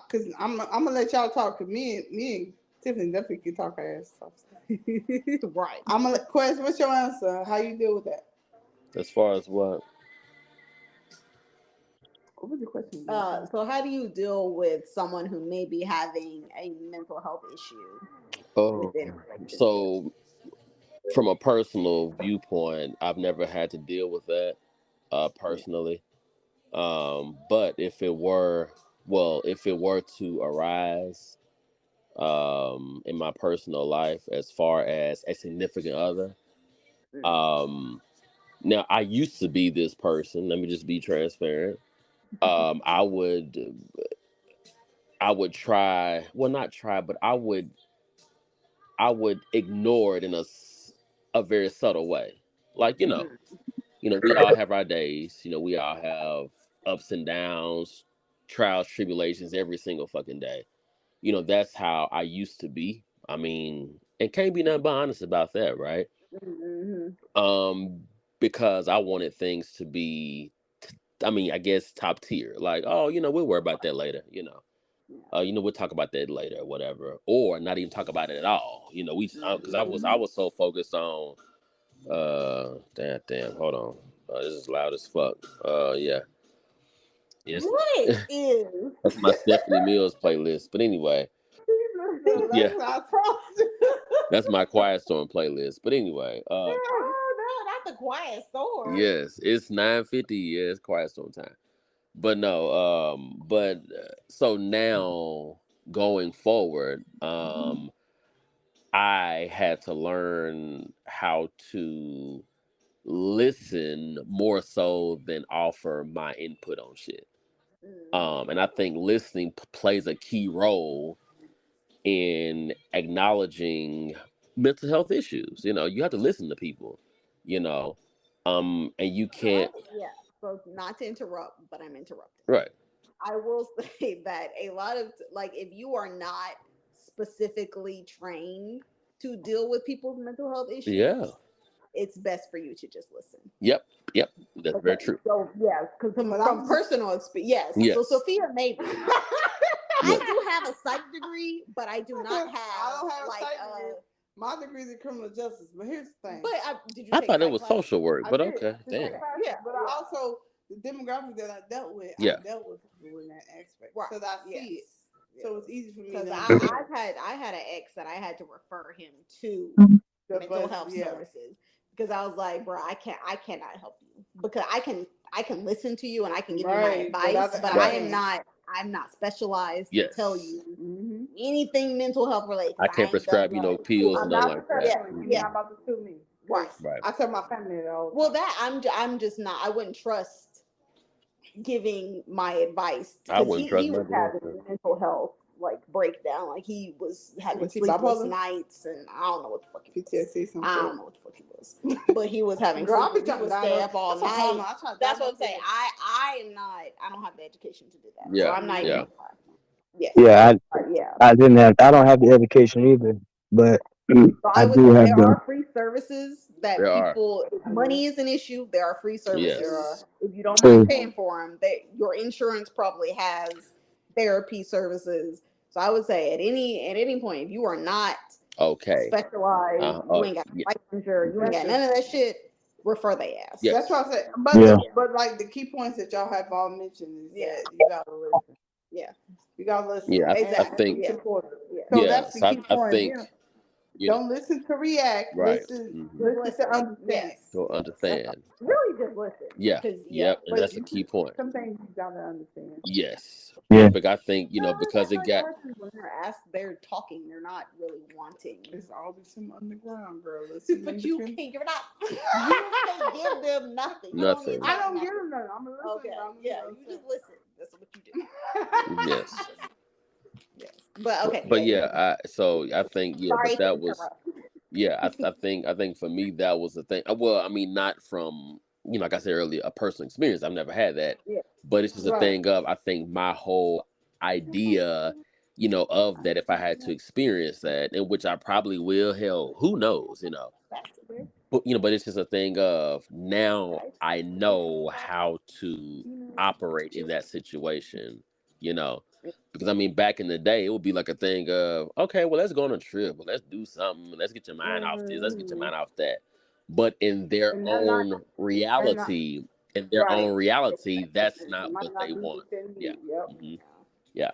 Because I'm going to let y'all talk, because me and Tiffany definitely can talk our ass off. Right. I'm going to let Quest, what's your answer? How you deal with that? As far as what? What was the question? So how do you deal with someone who may be having a mental health issue? Oh, so from a personal viewpoint, I've never had to deal with that personally. But if it were to arise in my personal life as far as a significant other, now I used to be this person. Let me just be transparent. I would try, well, not try, but I would ignore it in a very subtle way. Like, we all have our days, we all have ups and downs, trials, tribulations every single fucking day. That's how I used to be. I mean, and can't be nothing but honest about that, right? because I wanted things to be, I mean, I guess top tier. Like, oh, we'll worry about that later. We'll talk about that later, or whatever, or not even talk about it at all. Because I was so focused on, damn, hold on, this is loud as fuck. Yeah, yes, What is? that's my Stephanie Mills playlist. But anyway, yeah, that's my Quiet Storm playlist. But anyway, oh no, not the Quiet Storm. yes, it's 9:50. Yeah, it's Quiet Storm time. But no, so now going forward, I had to learn how to listen more so than offer my input on shit. And I think listening plays a key role in acknowledging mental health issues. You have to listen to people, and you can't. Yeah. So not to interrupt, but I'm interrupting. Right. I will say that a lot of if you are not specifically trained to deal with people's mental health issues, Yeah, it's best for you to just listen. Yep. That's very true. So yeah, because from personal experience, yes. So Sophia, maybe I do have a psych degree, but I do not have. I don't have a psych degree. My degree is in criminal justice, but here's the thing. But I thought it was social work, but okay, damn. Yeah, but I also the demographic that I dealt with, I dealt with people in that aspect, so that I see it. So it's easy for me. Because I had an ex that I had to refer him to mental health services because I was like, bro, I cannot help you because I can listen to you and I can give you my advice, but I'm not specialized to tell you anything mental health related. I can't prescribe pills and nothing like that. Yeah, I'm about to sue me. Right. I tell my family that all the time. Well, that I'm just not. I wouldn't trust giving my advice because he was having mental health breakdown. He was having sleepless nights, and I don't know what the fuck he was. I don't know what the fuck he was, but he was having. He would stay up all night. That's what I'm saying. I am not. I don't have the education to do that. Yeah. So I'm not. I didn't have. I don't have the education either, but I do have. There are free services that people. If money is an issue, there are free services. Yes. If you don't mind paying for them, your insurance probably has therapy services. So I would say at any point, if you are not specialized, you ain't got licensure, you ain't got none of that shit, refer they ass. Yes. That's what I said. But the key points that y'all have all mentioned is that you gotta listen. Yeah. You gotta listen. Yeah, exactly. I think. So that's the key point. I think. Don't listen to react. Right. Listen to understand. To understand. Really just listen. Yeah. Yep. And that's a key point. Some things you gotta understand. Yes. Yeah. But I think because it got. When they're asked, they're talking. They're not really wanting. There's always some underground, girl. But you can't. You're not. You can't give them nothing. Nothing. I don't give them nothing. I'm a listener. Okay. Yeah. You just listen. That's what you do. Yes. But okay. But so I think but that was I think for me that was the thing. Well, I mean, not from like I said earlier, a personal experience. I've never had that. Yeah. But it's just a thing of I think my whole idea, of that if I had to experience that, in which I probably will. Hell, who knows? But but it's just a thing of now I know how to operate in that situation. Because I mean, back in the day, it would be like a thing of, okay, well, let's go on a trip, or let's do something, let's get your mind off this, let's get your mind off that. But in their own reality, that's not what they want. Yeah. Mm-hmm. Yeah.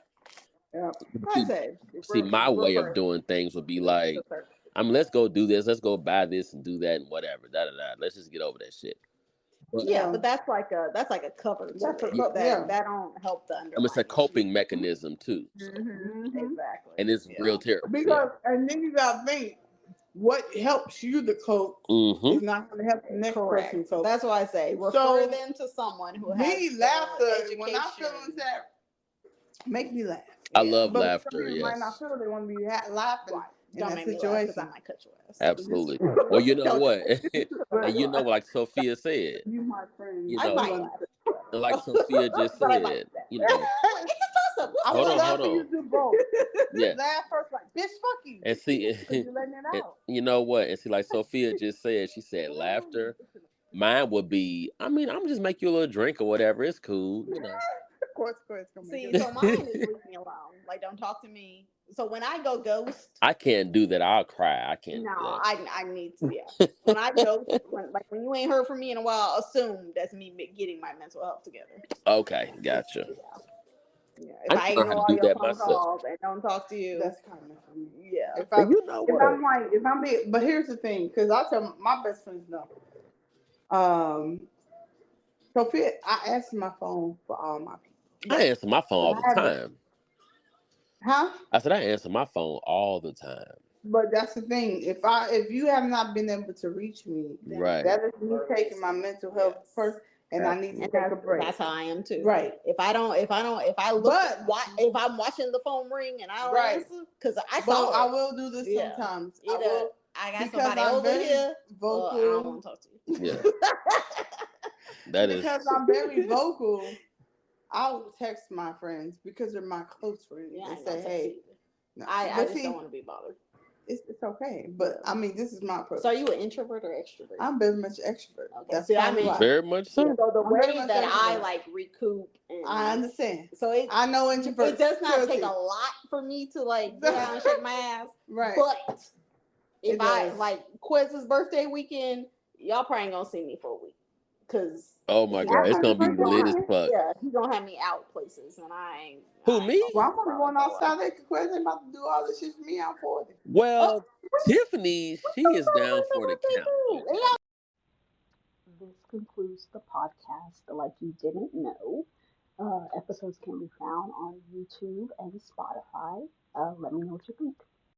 See, my way of doing things would be like, let's go do this, let's go buy this and do that and whatever, let's just get over that shit. But that's like a cover. That don't help the underlying. It's a coping mechanism too. So. Exactly. And it's real terrible. Because and then you gotta think what helps you to cope is not going to help the next person cope. That's why I say refer them to someone who has laughter. Education. When I'm feeling sad, make me laugh. I love but laughter. Some people might not feel they want to be laughing. Right. Don't make me laugh because I might cut your ass. Absolutely. Well, you know what? And like Sophia said. You my friend. I might laugh. Like Sophia just said, it's a toss-up. Hold on. You do both. Yeah. Laugh first, like bitch, fuck you. And see, you're letting it out. You know what? And see, like Sophia just said, she said laughter Mine would be, I mean, I'm just make you a little drink or whatever. It's cool, you know. Of course. See, so mine is leave me alone. Like, don't talk to me. So when I go ghost, I can't do that. I'll cry. I can't no, do that. I need to. Yeah, when I ghost, when you ain't heard from me in a while, assume that's me getting my mental health together. Okay, gotcha. Yeah. If I learn how to ignore all do your that phone myself. calls and don't talk to you, That's kind of for me. Yeah. If you know what? I'm being, but here's the thing, because I tell my best friends no. Sophia, I answer my phone for all my people. I answer my phone all the time. Huh? I said I answer my phone all the time. But that's the thing. If you have not been able to reach me, then Right. that is me taking my mental health first, and I need to take a break. That's how I am too. Right. If I'm watching the phone ring and I don't answer, because I saw I will do this sometimes. I got somebody over here. Vocal. I don't want to talk to you. Yeah. Because I'm very vocal. I'll text my friends because they're my close friends and say, "Hey." No, I just don't want to be bothered. It's okay, but I mean, this is my approach. So are you an introvert or extrovert? I'm very much extrovert. Okay. That's very much so. So the way that I like recoup, and I understand. So I know introverts. It does not take a lot for me to like get out and shake my ass. Right. But if I like Quez's birthday weekend, y'all probably ain't gonna see me for a week. Cause oh my god, it's gonna be lit as fuck. Yeah, he's gonna have me out places, and I ain't. Who, me? Well, I'm only going outside there. Quez ain't about to do all this shit for me. I'm 40. Well, Tiffany, she is down for the count. Okay. This concludes the podcast. Like you didn't know, episodes can be found on YouTube and Spotify. Let me know what you think.